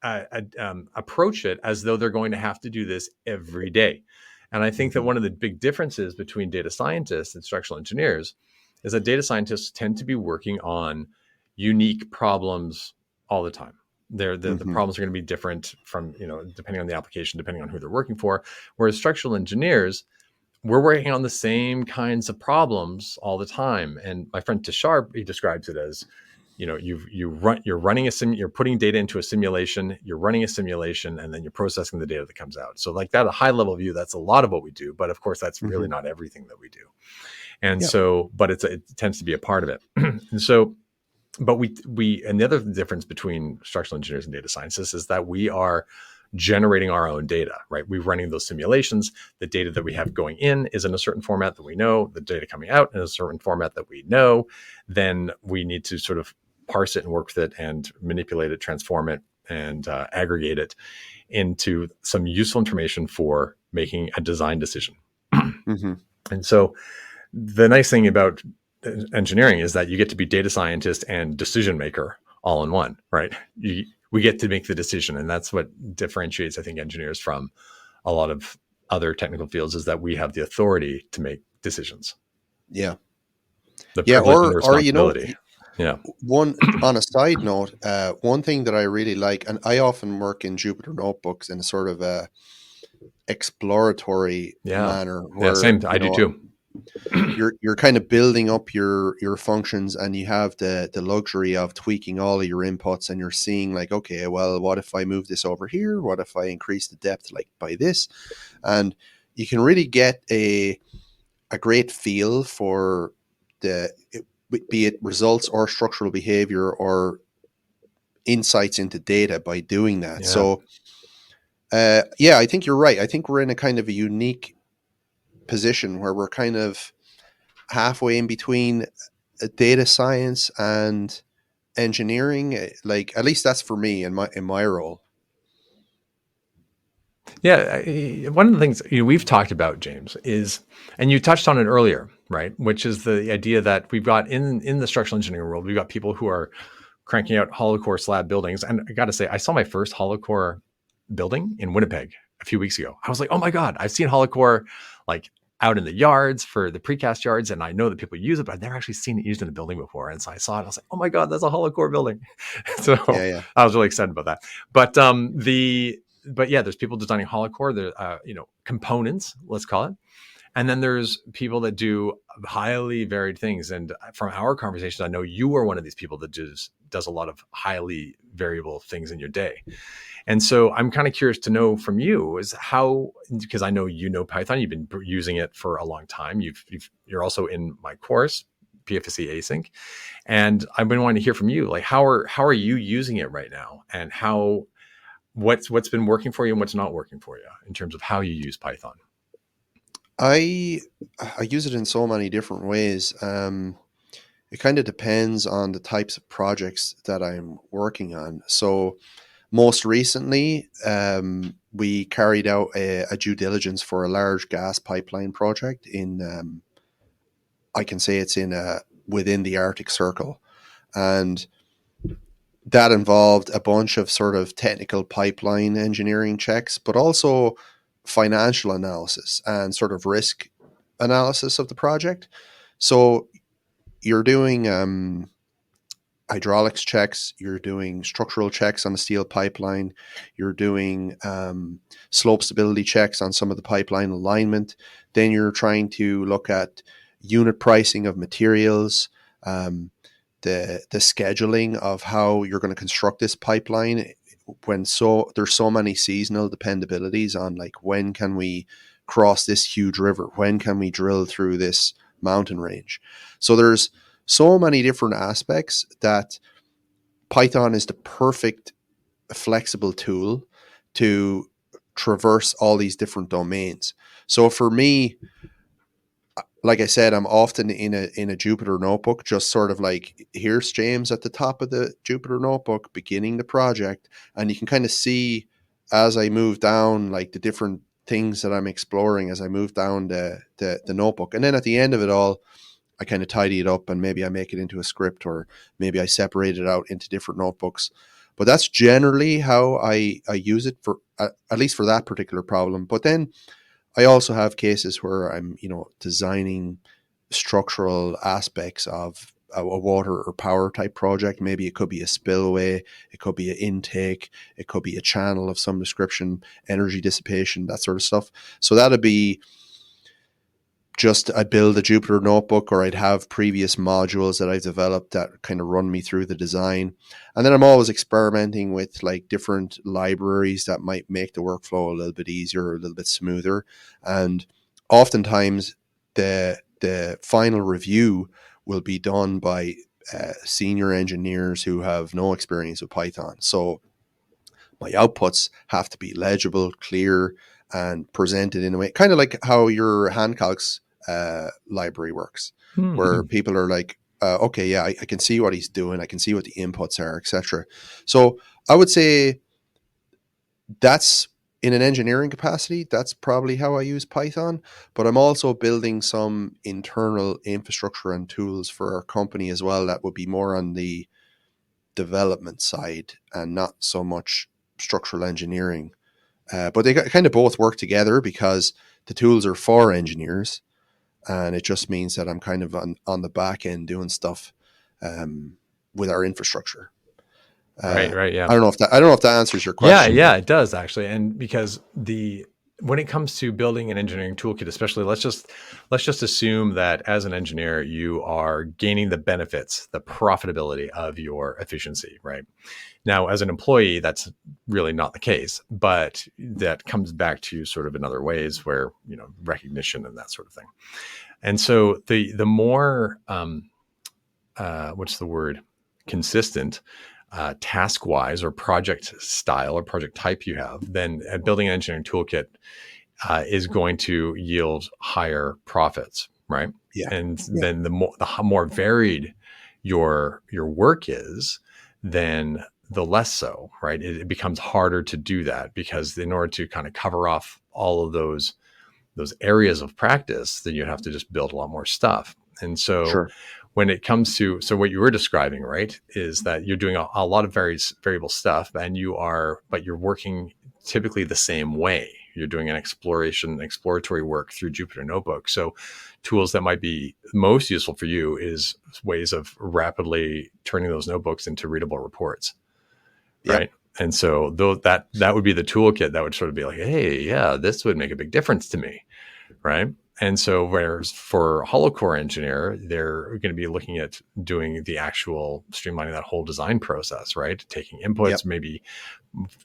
approach it as though they're going to have to do this every day. And I think that one of the big differences between data scientists and structural engineers is that data scientists tend to be working on unique problems all the time. The problems are going to be different from, depending on the application, depending on who they're working for. Whereas structural engineers, we're working on the same kinds of problems all the time. And my friend Tashar, he describes it as, you're putting data into a simulation, you're running a simulation, and then you're processing the data that comes out. So like that, a high level view, that's a lot of what we do. But of course, that's really not everything that we do. And so, but it tends to be a part of it. And so, but and the other difference between structural engineers and data scientists is that we are generating our own data, right? We're running those simulations. The data that we have going in is in a certain format that we know, the data coming out in a certain format that we know. Then we need to sort of parse it and work with it and manipulate it, transform it, and aggregate it into some useful information for making a design decision. And so the nice thing about engineering is that you get to be data scientist and decision maker all in one, right? We get to make the decision. And that's what differentiates, I think, engineers from a lot of other technical fields, is that we have the authority to make decisions. Yeah. The privilege and the responsibility. One on a side note, one thing that I really like, and I often work in Jupyter notebooks in a sort of a exploratory manner. Where, same. I do too. You're kind of building up your functions, and you have the luxury of tweaking all of your inputs, and you're seeing like, okay, well, what if I move this over here? What if I increase the depth like by this? And you can really get a great feel for be it results or structural behavior or insights into data by doing that. So I think you're right. I think we're in a kind of a unique position where we're kind of halfway in between data science and engineering. Like, at least that's for me in my role. Yeah, one of the things we've talked about, James, is, and you touched on it earlier, right? Which is the idea that we've got in the structural engineering world, we've got people who are cranking out hollow core slab buildings. And I got to say, I saw my first hollow core building in Winnipeg a few weeks ago. I was like, oh my God, I've seen hollow core like out in the yards for the precast yards. And I know that people use it, but I've never actually seen it used in a building before. And so I saw it. I was like, oh my God, that's a hollow core building. So Yeah. I was really excited about that. But yeah, there's people designing hollow core, there, components, let's call it. And then there's people that do highly varied things. And from our conversations, I know you are one of these people that does a lot of highly variable things in your day. And so I'm kind of curious to know from you is how, because I know you know Python, you've been using it for a long time. You're also in my course, PFSC Async, and I've been wanting to hear from you. Like, how are you using it right now, and what's been working for you and what's not working for you in terms of how you use Python? I use it in so many different ways. It kind of depends on the types of projects that I'm working on. So most recently, we carried out a due diligence for a large gas pipeline project in, I can say it's within the Arctic Circle. And that involved a bunch of sort of technical pipeline engineering checks, but also financial analysis and sort of risk analysis of the project. So you're doing hydraulics checks, you're doing structural checks on the steel pipeline, you're doing slope stability checks on some of the pipeline alignment. Then you're trying to look at unit pricing of materials, the scheduling of how you're going to construct this pipeline when there's so many seasonal dependabilities on, like, when can we cross this huge river, when can we drill through this mountain range. So there's so many different aspects that Python is the perfect flexible tool to traverse all these different domains. So for me, like I said, I'm often in a Jupyter notebook, just sort of like, here's James at the top of the Jupyter notebook beginning the project. And you can kind of see as I move down, like, the different things that I'm exploring as I move down the notebook. And then at the end of it all, I kind of tidy it up and maybe I make it into a script, or maybe I separate it out into different notebooks. But that's generally how I use it for, at least for that particular problem. But then I also have cases where I'm, designing structural aspects of a water or power type project. Maybe it could be a spillway, it could be an intake, it could be a channel of some description, energy dissipation, that sort of stuff. So that'd be just, I'd build a Jupyter notebook, or I'd have previous modules that I've developed that kind of run me through the design. And then I'm always experimenting with, like, different libraries that might make the workflow a little bit easier, or a little bit smoother. And oftentimes the final review will be done by senior engineers who have no experience with Python. So my outputs have to be legible, clear, and presented in a way, kind of like how your Handcalcs library works, where people are like, okay, yeah, I can see what he's doing, I can see what the inputs are, etc. So I would say that's, in an engineering capacity, that's probably how I use Python. But I'm also building some internal infrastructure and tools for our company as well that would be more on the development side and not so much structural engineering. But they kind of both work together because the tools are for engineers, and it just means that I'm kind of on the back end doing stuff with our infrastructure. Right, yeah. I don't know if that answers your question. Yeah, it does actually. And because when it comes to building an engineering toolkit, especially, let's just assume that as an engineer, you are gaining the benefits, the profitability of your efficiency, right? Now, as an employee, that's really not the case, but that comes back to sort of in other ways where, recognition and that sort of thing. And so the more, what's the word? Consistent, task-wise or project style or project type you have, then building an engineering toolkit is going to yield higher profits, right? Yeah. And Yeah. then the more varied your work is, then the less so, right? It becomes harder to do that, because in order to kind of cover off all of those areas of practice, then you have to just build a lot more stuff. And so Sure. when it comes to, so what you were describing, right, is that you're doing a lot of variable stuff, and but you're working typically the same way. You're doing an exploratory work through Jupyter Notebook. So tools that might be most useful for you is ways of rapidly turning those notebooks into readable reports, Yep. right? And so that would be the toolkit that would sort of be like, hey, yeah, this would make a big difference to me, right? And so, whereas for hollow core engineer, they're going to be looking at doing the actual streamlining that whole design process, right? Taking inputs, Yep.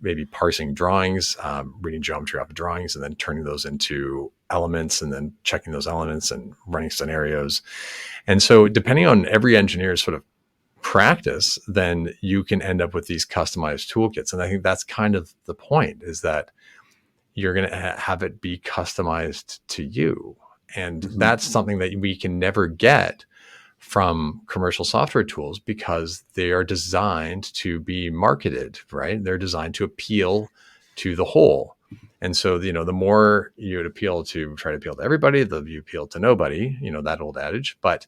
maybe parsing drawings, reading geometry off of drawings, and then turning those into elements, and then checking those elements and running scenarios. And so, depending on every engineer's sort of practice, then you can end up with these customized toolkits. And I think that's kind of the point, is that you're going to have it be customized to you. And Hmm. that's something that we can never get from commercial software tools, because they are designed to be marketed, right? They're designed to appeal to the whole. And so, the more you would try to appeal to everybody, the you appeal to nobody, that old adage. But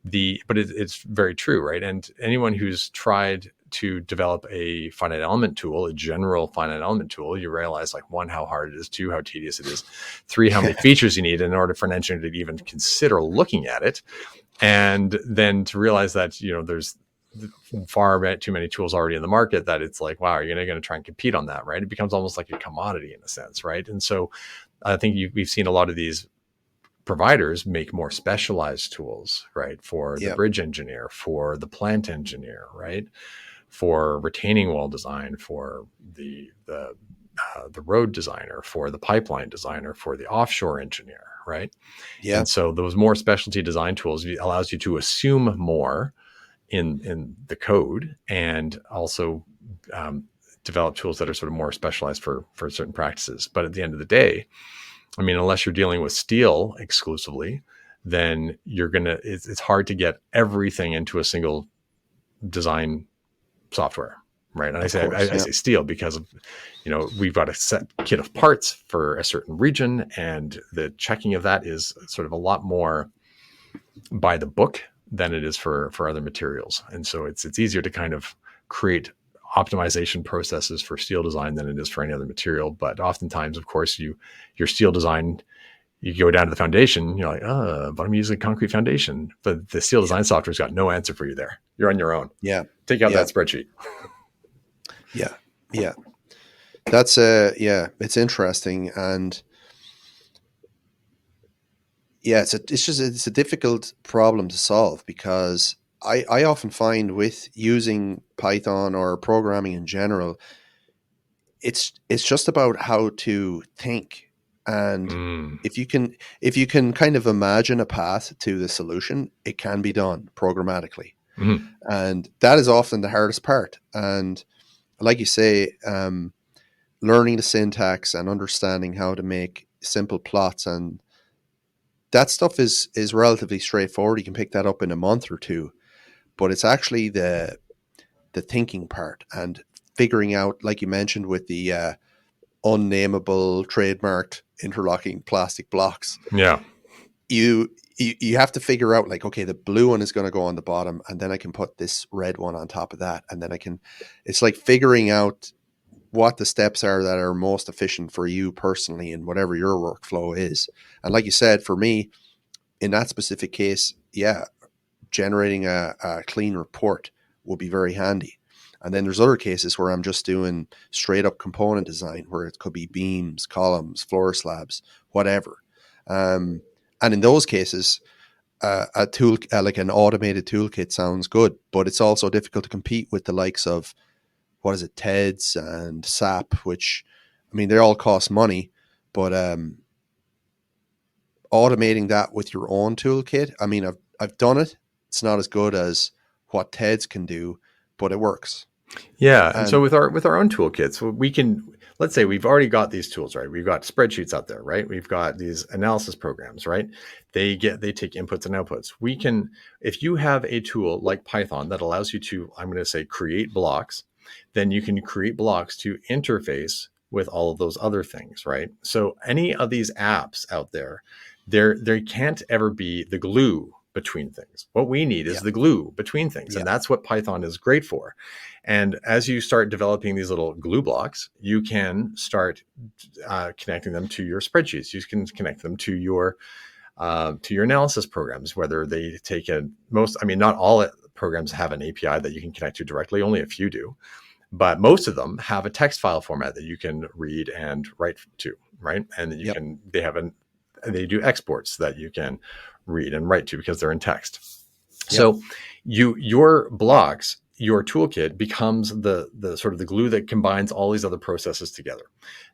it's very true, right? And anyone who's tried to develop a finite element tool, a general finite element tool, you realize, like, one, how hard it is; two, how tedious it is; three, how many features you need in order for an engineer to even consider looking at it. And then to realize that, there's far too many tools already in the market, that it's like, wow, are you going to try and compete on that, right? It becomes almost like a commodity in a sense, right? And so I think we've seen a lot of these providers make more specialized tools, right? For the Yep. bridge engineer, for the plant engineer, right? For retaining wall design, for the road designer, for the pipeline designer, for the offshore engineer, right? Yeah. And so those more specialty design tools allows you to assume more in the code, and also um, develop tools that are sort of more specialized for certain practices. But at the end of the day, I mean, unless you're dealing with steel exclusively, then it's hard to get everything into a single design software, right? And Of course. I Yeah. say steel because of, we've got a set kit of parts for a certain region, and the checking of that is sort of a lot more by the book than it is for other materials. And so it's easier to kind of create optimization processes for steel design than it is for any other material. But oftentimes, of course, your steel design, you go down to the foundation, you're like, but I'm using concrete foundation. But the steel Yeah. design software's got no answer for you there. You're on your own. Yeah. Take out Yeah. that spreadsheet. Yeah. Yeah. That's yeah, it's interesting. And yeah, it's a difficult problem to solve, because I often find with using Python or programming in general, it's just about how to think. And Mm. if you can kind of imagine a path to the solution, it can be done programmatically. Mm. And that is often the hardest part. And like you say, learning the syntax and understanding how to make simple plots, and that stuff is relatively straightforward. You can pick that up in a month or two. But it's actually the thinking part, and figuring out, like you mentioned, with the unnameable trademarked interlocking plastic blocks, Yeah. you have to figure out, like, okay, the blue one is going to go on the bottom, and then I can put this red one on top of that, and then it's like figuring out what the steps are that are most efficient for you personally and whatever your workflow is. And like you said, for me, in that specific case, yeah, generating a clean report will be very handy. And then there's other cases where I'm just doing straight up component design, where it could be beams, columns, floor slabs, whatever. And in those cases, a tool like an automated toolkit sounds good, but it's also difficult to compete with the likes of, what is it, TEDS and SAP, which, I mean, they all cost money, but automating that with your own toolkit, I mean, I've done it. It's not as good as what TEDS can do, but it works. Yeah. And so And with our own toolkits, we can, let's say we've already got these tools, right? We've got spreadsheets out there, right? We've got these analysis programs, right? They take inputs and outputs. We can, if you have a tool like Python that allows you to, I'm going to say, create blocks, then you can create blocks to interface with all of those other things, right? So any of these apps out there, there can't ever be the glue between things. What we need is the glue between things. And that's what Python is great for. And as you start developing these little glue blocks, you can start connecting them to your spreadsheets. You can connect them to your analysis programs, whether they take not all programs have an API that you can connect to directly, only a few do. But most of them have a text file format that you can read and write to, right? And you can, they do exports that you can read and write to because they're in text. So your blocks, your toolkit becomes the sort of the glue that combines all these other processes together.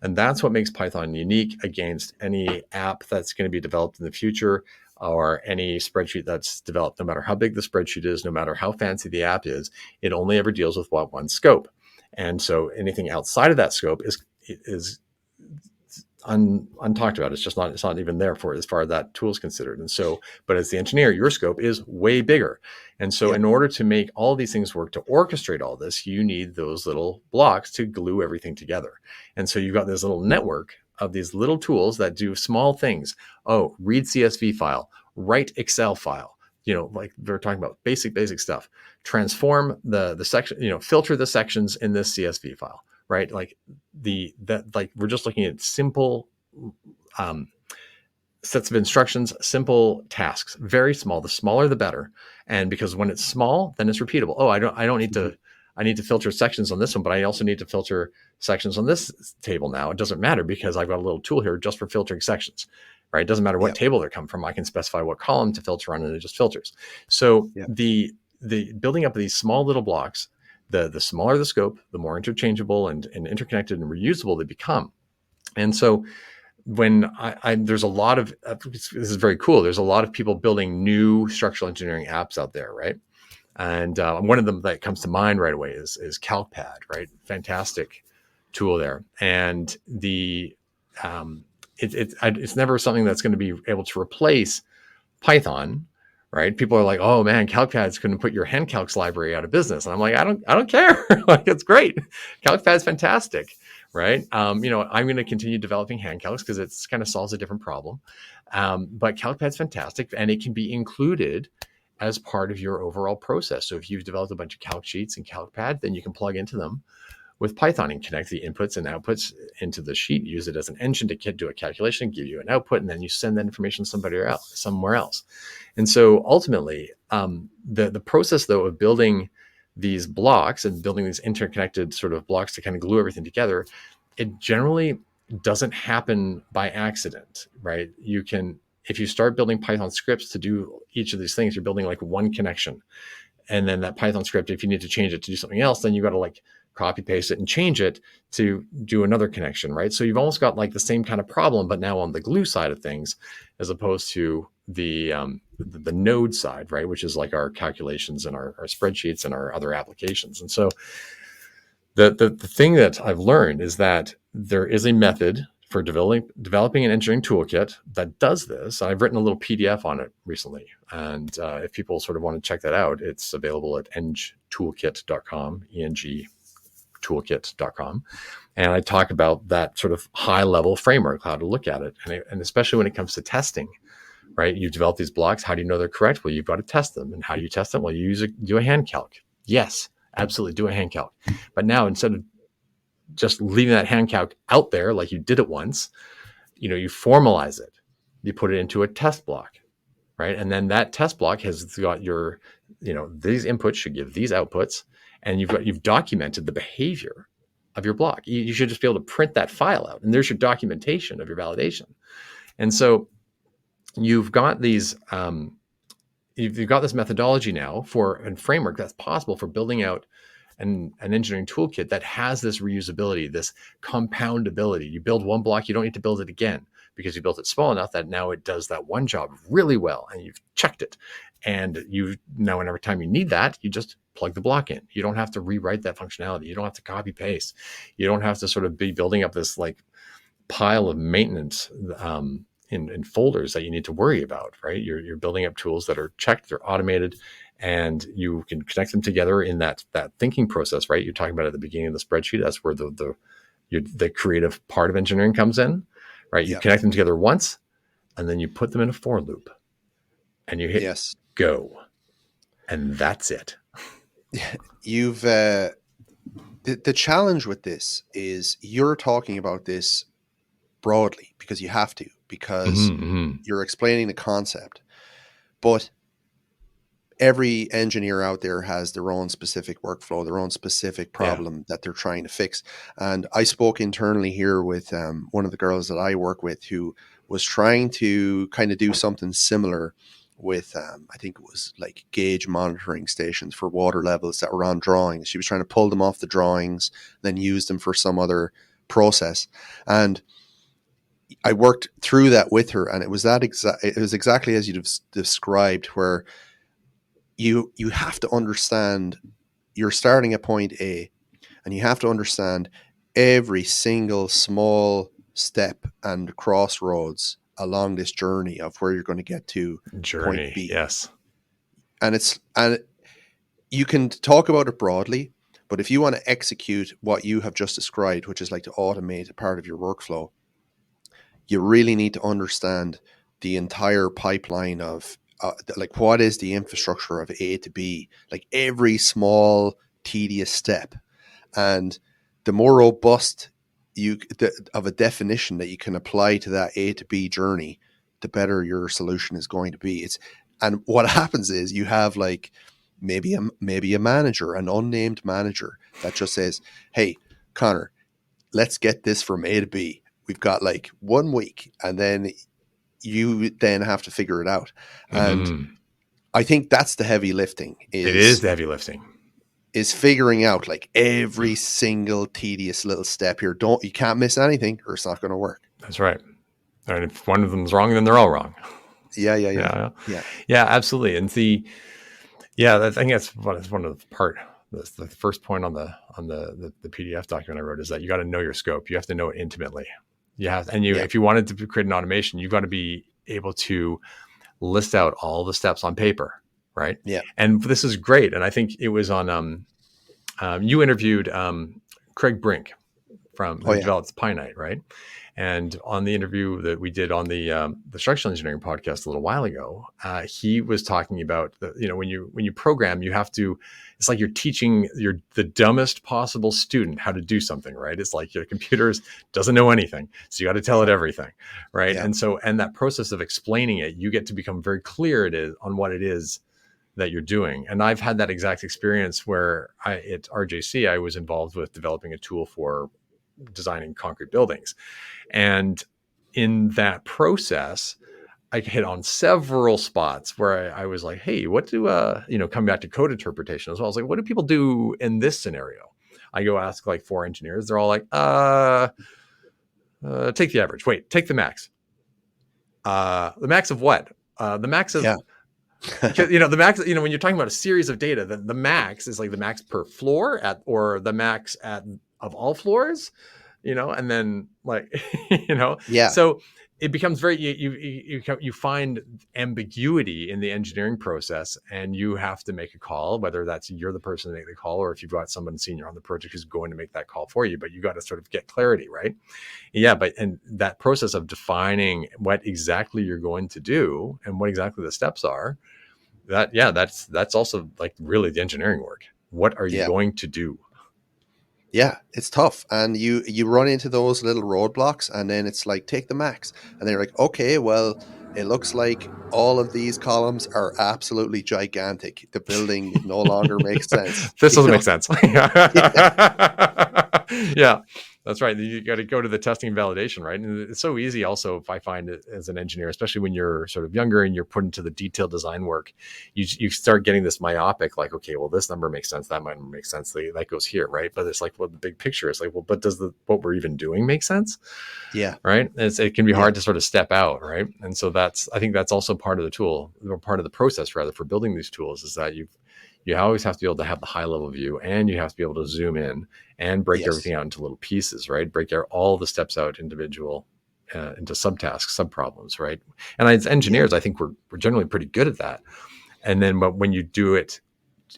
And that's what makes Python unique against any app that's going to be developed in the future, or any spreadsheet that's developed. No matter how big the spreadsheet is, no matter how fancy the app is, it only ever deals with one scope. And so anything outside of that scope is untalked about. It's not even there for as far as that tool is considered. And so, but as the engineer, your scope is way bigger. And so in order to make all these things work, to orchestrate all this, you need those little blocks to glue everything together. And so you've got this little network of these little tools that do small things. Oh, read CSV file, write Excel file, like they're talking about basic stuff, transform the section, filter the sections in this CSV file, right? Like we're just looking at simple sets of instructions, simple tasks, very small. The smaller, the better. And because when it's small, then it's repeatable. Oh, I don't need to, I need to filter sections on this one, but I also need to filter sections on this table now. It doesn't matter because I've got a little tool here just for filtering sections, right? It doesn't matter what table they come from. I can specify what column to filter on and it just filters. So the building up of these small little blocks, the smaller the scope, the more interchangeable and interconnected and reusable they become. And so when there's a lot of, this is very cool. There's a lot of people building new structural engineering apps out there, right? And one of them that comes to mind right away is CalcPad, right? Fantastic tool there. And it's never something that's going to be able to replace Python, right? People are like, oh man, CalcPad's going to put your handcalcs library out of business. And I'm like, I don't care. Like, it's great. CalcPad's fantastic, right? I'm going to continue developing handcalcs because it's kind of solves a different problem. But CalcPad's fantastic, and it can be included as part of your overall process. So if you've developed a bunch of calc sheets in CalcPad, then you can plug into them with Python and connect the inputs and outputs into the sheet, use it as an engine to do a calculation, give you an output, and then you send that information to somewhere else. And so ultimately, the process though of building these blocks and building these interconnected sort of blocks to kind of glue everything together, it generally doesn't happen by accident, right? If you start building Python scripts to do each of these things, you're building like one connection. And then that Python script, if you need to change it to do something else, then you got to like copy paste it and change it to do another connection, right? So you've almost got like the same kind of problem, but now on the glue side of things, as opposed to the node side, right? Which is like our calculations and our spreadsheets and our other applications. And so the thing that I've learned is that there is a method for developing an engineering toolkit that does this. I've written a little PDF on it recently. And if people sort of want to check that out, it's available at engtoolkit.com, engtoolkit.com. And I talk about that sort of high level framework, how to look at it. And especially when it comes to testing, right? You develop these blocks. How do you know they're correct? Well, you've got to test them. And how do you test them? Well, you do a hand calc. Yes, absolutely. Do a hand calc. But now instead of just leaving that hand calc out there like you did it once, you formalize it. You put it into a test block, right? And then that test block has got your, these inputs should give these outputs, and you've documented the behavior of your block. You should just be able to print that file out, and there's your documentation of your validation. And so you've got these, you've got this methodology now for a framework that's possible for building out an engineering toolkit that has this reusability, this compoundability. You build one block, you don't need to build it again because you built it small enough that now it does that one job really well and you've checked it. And you now, whenever time you need that, you just plug the block in. You don't have to rewrite that functionality. You don't have to copy paste. You don't have to sort of be building up this like pile of maintenance in folders that you need to worry about, right? You're building up tools that are checked, they're automated, and you can connect them together in that thinking process, right? You're talking about at the beginning of the spreadsheet. That's where the creative part of engineering comes in, right? You connect them together once, and then you put them in a for loop, and you hit go, and that's it. You've the challenge with this is you're talking about this broadly because you have to, because you're explaining the concept, but every engineer out there has their own specific workflow, their own specific problem that they're trying to fix. And I spoke internally here with one of the girls that I work with who was trying to kind of do something similar with, I think it was like gauge monitoring stations for water levels that were on drawings. She was trying to pull them off the drawings, then use them for some other process. And I worked through that with her, and it was it was exactly as you described, where you have to understand you're starting at point A, and you have to understand every single small step and crossroads along this journey of where you're going to get to point B. Yes. And you can talk about it broadly, but if you want to execute what you have just described, which is like to automate a part of your workflow, you really need to understand the entire pipeline of like what is the infrastructure of A to B, like every small tedious step. And the more robust of a definition that you can apply to that A to B journey, the better your solution is going to be. And what happens is you have like maybe a manager, an unnamed manager that just says, "Hey, Connor, let's get this from A to B. We've got like 1 week," and then you then have to figure it out. And I think that's the heavy lifting. It is the heavy lifting. Is figuring out like every single tedious little step here. You can't miss anything or it's not going to work. That's right. And if one of them's wrong, then they're all wrong. Yeah, absolutely. And I think that's one of the first point on the PDF document I wrote is that you got to know your scope. You have to know it intimately. If you wanted to create an automation, you've got to be able to list out all the steps on paper. Right. Yeah. And this is great. And I think it was on, you interviewed Craig Brink who developed Pynite, right? And on the interview that we did on the structural engineering podcast a little while ago, he was talking about when you program, you have to. It's like you're teaching the dumbest possible student how to do something, right? It's like your computer doesn't know anything, so you got to tell it everything, right? Yeah. And that process of explaining it, you get to become very clear on what it is that you're doing. And I've had that exact experience where at RJC, I was involved with developing a tool for designing concrete buildings. And in that process, I hit on several spots where I was like, hey, what do, coming back to code interpretation as well. I was like, what do people do in this scenario? I go ask like 4 engineers. They're all like, take the average. Wait, take the max. The max of what? The max of... Yeah. The max, when you're talking about a series of data, the max is like the max per floor or the max of all floors, and then like, yeah. So it becomes very, you find ambiguity in the engineering process, and you have to make a call, whether you're the person to make the call, or if you've got someone senior on the project who's going to make that call for you, but you got to sort of get clarity, right? Yeah. And that process of defining what exactly you're going to do and what exactly the steps are, that's also like really the engineering work. What are you going to do? Yeah, it's tough. And you run into those little roadblocks, and then it's like, take the max. And they're like, okay, well, it looks like all of these columns are absolutely gigantic. The building no longer makes sense. This doesn't make sense. Yeah. That's right. You got to go to the testing and validation, right? And it's so easy also, if I find it as an engineer, especially when you're sort of younger and you're put into the detailed design work, you start getting this myopic, like, okay, well, this number makes sense. That might make sense. That goes here, right? But it's like, well, the big picture is like, well, but does what we're even doing make sense? Yeah. Right. It can be Yeah. hard to sort of step out. Right. And so I think that's also part of the tool, or part of the process rather, for building these tools, is that you always have to be able to have the high level view, and you have to be able to zoom in and break Yes. everything out into little pieces, right? Break all the steps out individual into subtasks, sub problems, right? And as Yeah. engineers, I think we're generally pretty good at that. And then, but when you do it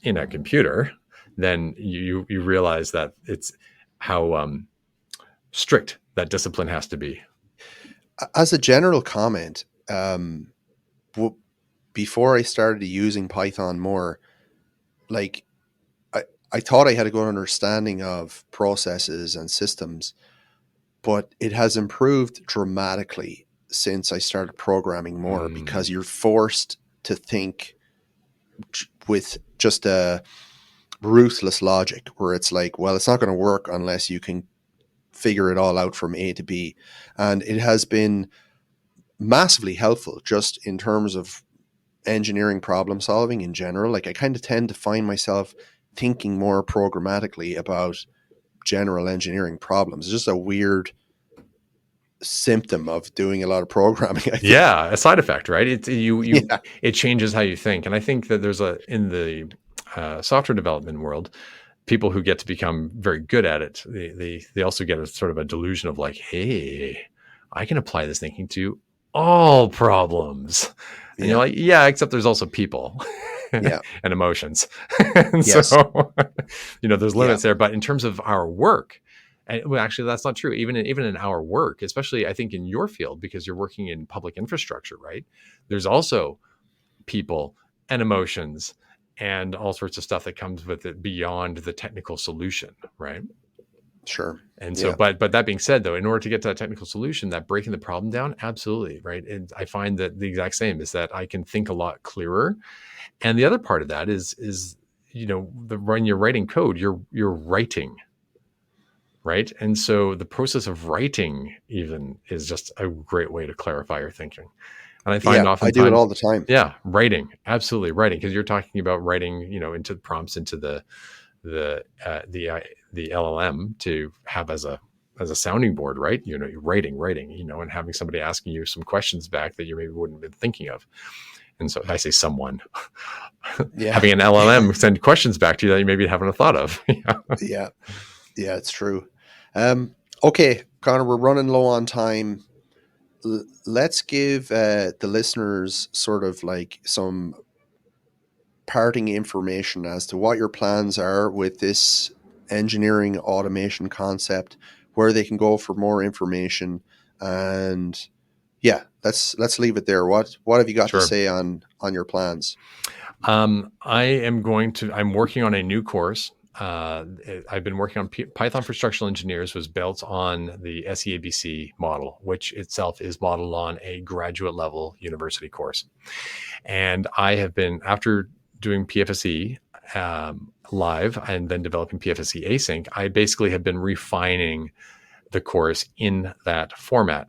in a computer, then you realize that it's how strict that discipline has to be. As a general comment, before I started using Python more, like I thought I had a good understanding of processes and systems, but it has improved dramatically since I started programming more, because you're forced to think with just a ruthless logic, where it's like, well, it's not going to work unless you can figure it all out from A to B. And it has been massively helpful just in terms of engineering problem solving in general. Like, I kind of tend to find myself thinking more programmatically about general engineering problems. It's just a weird symptom of doing a lot of programming, I think. Yeah, a side effect, right? Yeah. It changes how you think. And I think that there's in the software development world, people who get to become very good at it, they also get a sort of a delusion of like, hey, I can apply this thinking to all problems. And you're Yeah. like, yeah, except there's also people Yeah. and emotions. And Yes. so, there's Yeah. limits there. But in terms of our work, and well, actually, that's not true. Even in our work, especially I think in your field, because you're working in public infrastructure, right? There's also people and emotions and all sorts of stuff that comes with it beyond the technical solution, right? Sure. And so, Yeah. but that being said, though, in order to get to that technical solution, that breaking the problem down, absolutely, right? And I find that the exact same is that I can think a lot clearer. And the other part of that is when you're writing code, you're writing, right? And so the process of writing even is just a great way to clarify your thinking. And I find Yeah. I do it oftentimes, all the time. yeah, writing, absolutely writing, because you're talking about writing, into prompts into the LLM to have as a sounding board, right? You're writing, and having somebody asking you some questions back that you maybe wouldn't have been thinking of. And so I say someone Yeah. having an LLM send questions back to you that you maybe haven't thought of. Yeah. Yeah. It's true. Okay, Connor, we're running low on time. Let's give the listeners sort of like some parting information as to what your plans are with this engineering automation concept, where they can go for more information, and yeah, let's leave it there. What have you got to Sure. say on your plans? I'm working on a new course. I've been working on Python for Structural Engineers, was built on the SEABC model, which itself is modeled on a graduate level university course. And I have been, after doing PFSE live and then developing PFSE async, I basically have been refining the course in that format.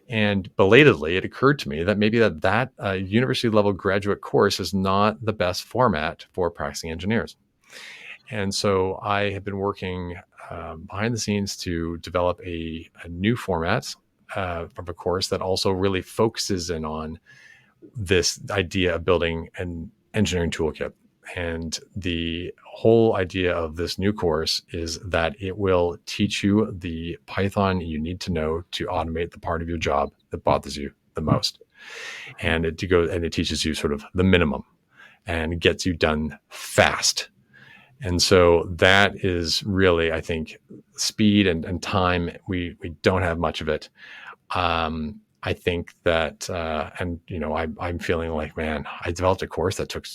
And belatedly, it occurred to me that maybe that university level graduate course is not the best format for practicing engineers. And so I have been working behind the scenes to develop a new format of a course that also really focuses in on this idea of building an engineering toolkit. And the whole idea of this new course is that it will teach you the Python you need to know to automate the part of your job that bothers you the most. And it teaches you sort of the minimum and gets you done fast. And so that is really, I think, speed and time. We don't have much of it. I think that, I'm feeling like, man, I developed a course that took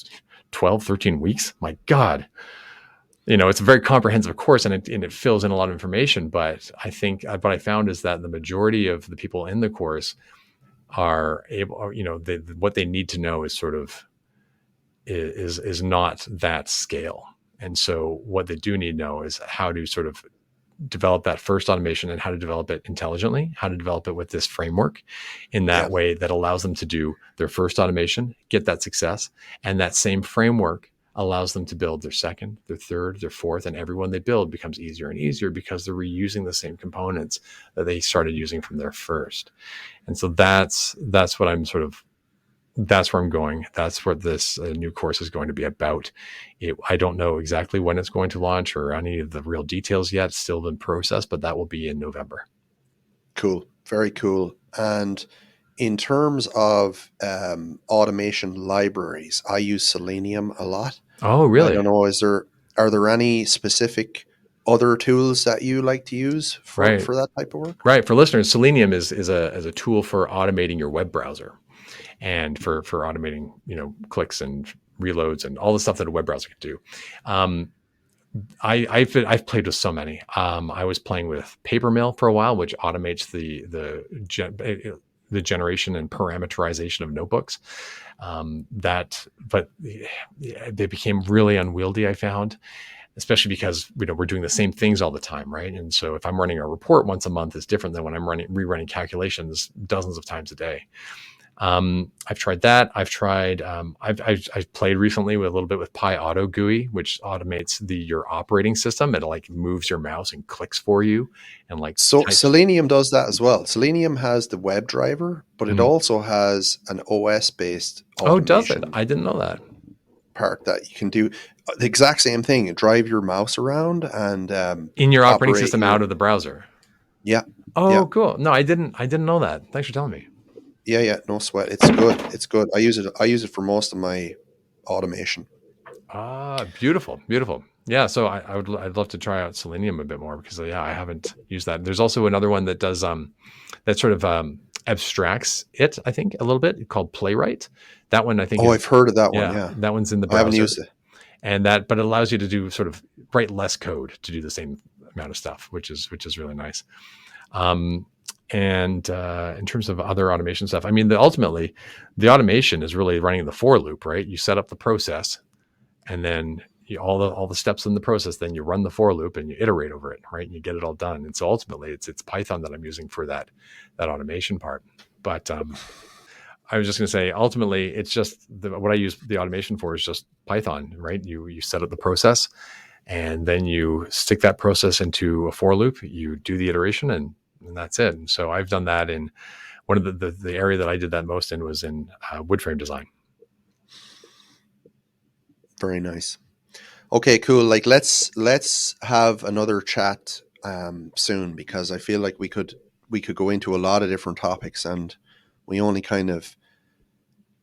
12, 13 weeks. My God, it's a very comprehensive course and it fills in a lot of information. But I think what I found is that the majority of the people in the course are able, what they need to know is sort of is not that scale. And so what they do need to know is how to sort of develop that first automation and how to develop it intelligently, how to develop it with this framework in Yeah. that way that allows them to do their first automation, get that success. And that same framework allows them to build their second, their third, their fourth, and every one they build becomes easier and easier because they're reusing the same components that they started using from their first. And so that's what I'm sort of, that's where I'm going. That's what this new course is going to be about. I don't know exactly when it's going to launch or any of the real details yet. It's still in process, but that will be in November. Cool. Very cool. And in terms of automation libraries, I use Selenium a lot. Oh, I really? don't know, are there any specific other tools that you like to use for Right. that type of work? Right. For listeners, Selenium is a tool for automating your web browser and for automating, clicks and reloads and all the stuff that a web browser can do. I've played with so many. I was playing with Papermill for a while, which automates the generation and parameterization of notebooks. But they became really unwieldy, I found, especially because we're doing the same things all the time, right? And so if I'm running a report once a month, is different than when I'm rerunning calculations dozens of times a day. I've tried that. I've played recently with a little bit with PyAuto GUI, which automates your operating system. It like moves your mouse and clicks for you and like So types. Selenium does that as well. Selenium has the WebDriver, but it also has an OS-based Oh, does it? automation I didn't know that. part that you can do the exact same thing. You drive your mouse around and In your operating operate system out of the browser. Yeah. Oh, Yeah. cool. No, I didn't know that. Thanks for telling me. Yeah, no sweat. It's good. It's good. I use it for most of my automation. Ah, beautiful. Yeah, so I'd love to try out Selenium a bit more because I haven't used that. There's also another one that does that sort of abstracts it, I think, a little bit, called Playwright. That one I think I've heard of that one. yeah, Yeah. that one's in the I haven't browser. used it. And but it allows you to do sort of write less code to do the same amount of stuff, which is really nice. And in terms of other automation stuff, I mean, ultimately the automation is really running the for loop, right? You set up the process, and then all the steps in the process, then you run the for loop and you iterate over it, right? And you get it all done. And so ultimately, it's Python that I'm using for that automation part. But I was just going to say, ultimately, it's just what I use the automation for is just Python, right? You set up the process, and then you stick that process into a for loop. You do the iteration, and that's it. And so I've done that in one of the area that I did that most in was in wood frame design. Very nice. Okay, cool. Like let's have another chat soon, because I feel like we could go into a lot of different topics, and we only kind of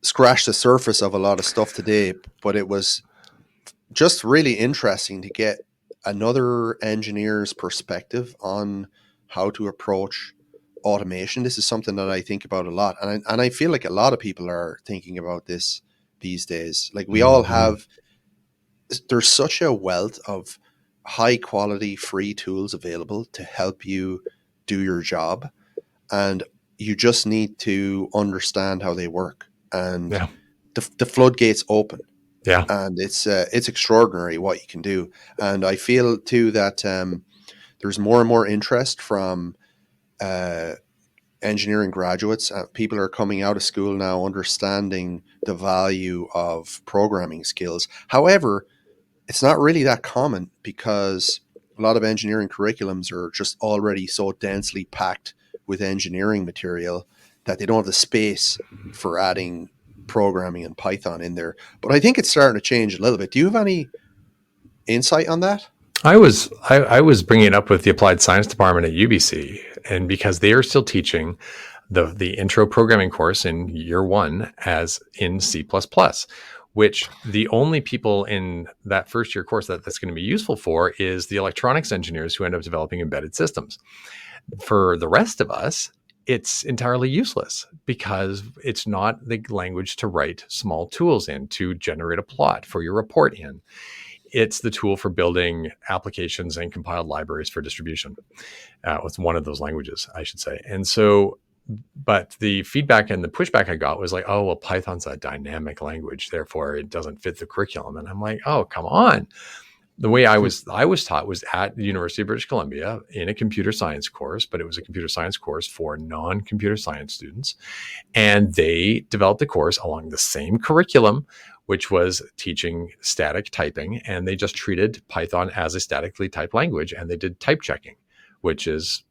scratched the surface of a lot of stuff today, but it was just really interesting to get another engineer's perspective on how to approach automation. This is something that I think about a lot, and I feel like a lot of people are thinking about this these days. Like we all have, there's such a wealth of high quality free tools available to help you do your job, and you just need to understand how they work, and the floodgates open. Yeah. And it's extraordinary what you can do. And I feel too that there's more and more interest from engineering graduates. People are coming out of school now understanding the value of programming skills. However, it's not really that common, because a lot of engineering curriculums are just already so densely packed with engineering material that they don't have the space for adding programming and Python in there. But I think it's starting to change a little bit. Do you have any insight on that? I was bringing it up with the applied science department at UBC, and because they are still teaching the intro programming course in year one as in C++, which the only people in that first year course that's going to be useful for is the electronics engineers who end up developing embedded systems. For the rest of us, it's entirely useless because it's not the language to write small tools in, to generate a plot for your report in. It's the tool for building applications and compiled libraries for distribution. It's one of those languages, I should say. And so, but the feedback and the pushback I got was like, oh, well, Python's a dynamic language, therefore it doesn't fit the curriculum. And I'm like, oh, come on. the way I was taught was at the University of British Columbia in a computer science course, but it was a computer science course for non-computer science students. And they developed a course along the same curriculum, which was teaching static typing. And they just treated Python as a statically typed language. And they did type checking, which has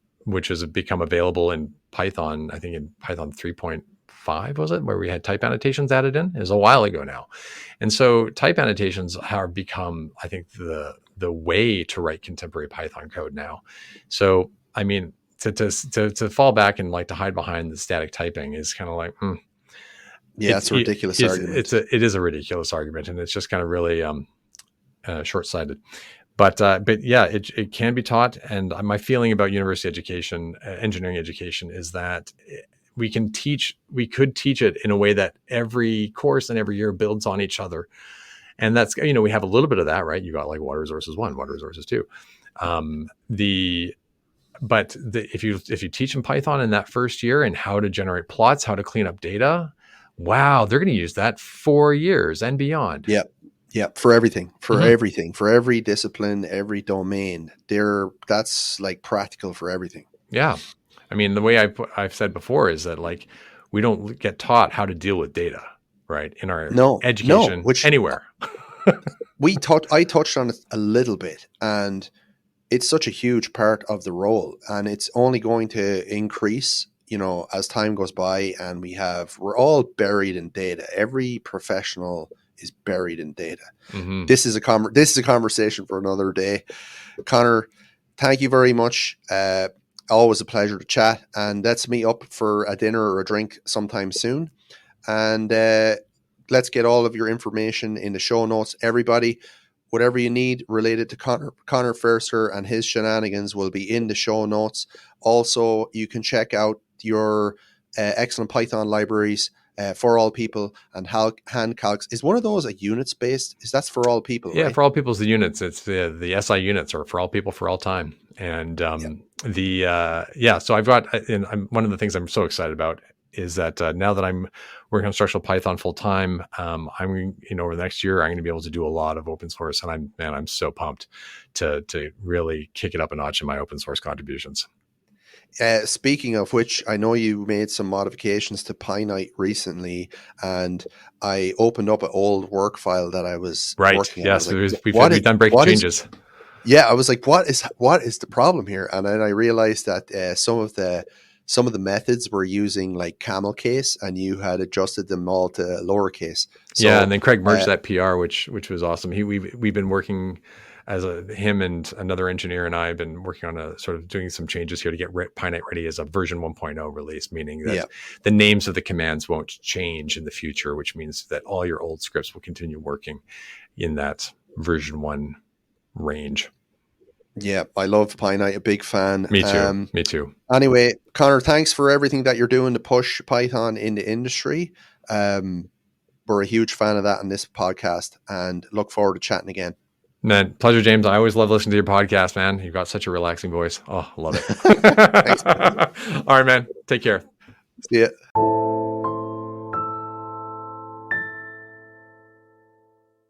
become available in Python, I think in Python 3.5, was it, where we had type annotations added in? It was a while ago now. And so type annotations have become, I think, the way to write contemporary Python code now. So, I mean, to fall back and like to hide behind the static typing is kind of like, it's a ridiculous argument. It is a ridiculous argument, and it's just kind of really short-sighted. But yeah, it can be taught. And my feeling about university education, engineering education, is that we could teach it in a way that every course and every year builds on each other. And that's, we have a little bit of that, right? You got like water resources 1, water resources 2. If you teach them Python in that first year and how to generate plots, how to clean up data, wow, they're going to use that 4 years and beyond. Yep. For everything, everything, for every discipline, every domain, that's like practical for everything. Yeah. I mean, the way I've said before is that like, we don't get taught how to deal with data, right? In our education, anywhere. I touched on it a little bit, and it's such a huge part of the role, and it's only going to increase, as time goes by, and we're all buried in data. Every professional is buried in data. Mm-hmm. This is a conversation for another day. Connor, thank you very much. Always a pleasure to chat, and let's meet up for a dinner or a drink sometime soon. And let's get all of your information in the show notes. Everybody, whatever you need related to Connor Ferster and his shenanigans will be in the show notes. Also, you can check out your excellent Python libraries, For All People and Hand Calcs. Is one of those a units based? That's For All People? Yeah, right? For All People is the units. It's the SI units, or For All People for all time. And so I've got, and one of the things I'm so excited about is that now that I'm working on structural Python full time, I'm over the next year I'm going to be able to do a lot of open source, and I'm so pumped to really kick it up a notch in my open source contributions. Speaking of which, I know you made some modifications to Pynite recently, and I opened up an old work file that I was working on. Yes, we've done breaking changes. I was like, what is the problem here? And then I realized that some of the methods were using like camel case, and you had adjusted them all to lowercase. So, and then Craig merged that PR, which was awesome. We've been working as him and another engineer and I have been working on a sort of doing some changes here to get Pynite ready as a version 1.0 release, meaning that the names of the commands won't change in the future, which means that all your old scripts will continue working in that version 1 range. Yeah, I love Pynite, a big fan. Me too. Anyway, Connor, thanks for everything that you're doing to push Python in the industry. We're a huge fan of that in this podcast, and look forward to chatting again. Man, pleasure, James. I always love listening to your podcast, man. You've got such a relaxing voice. Oh, love it. Thanks, man. All right, man. Take care. See ya.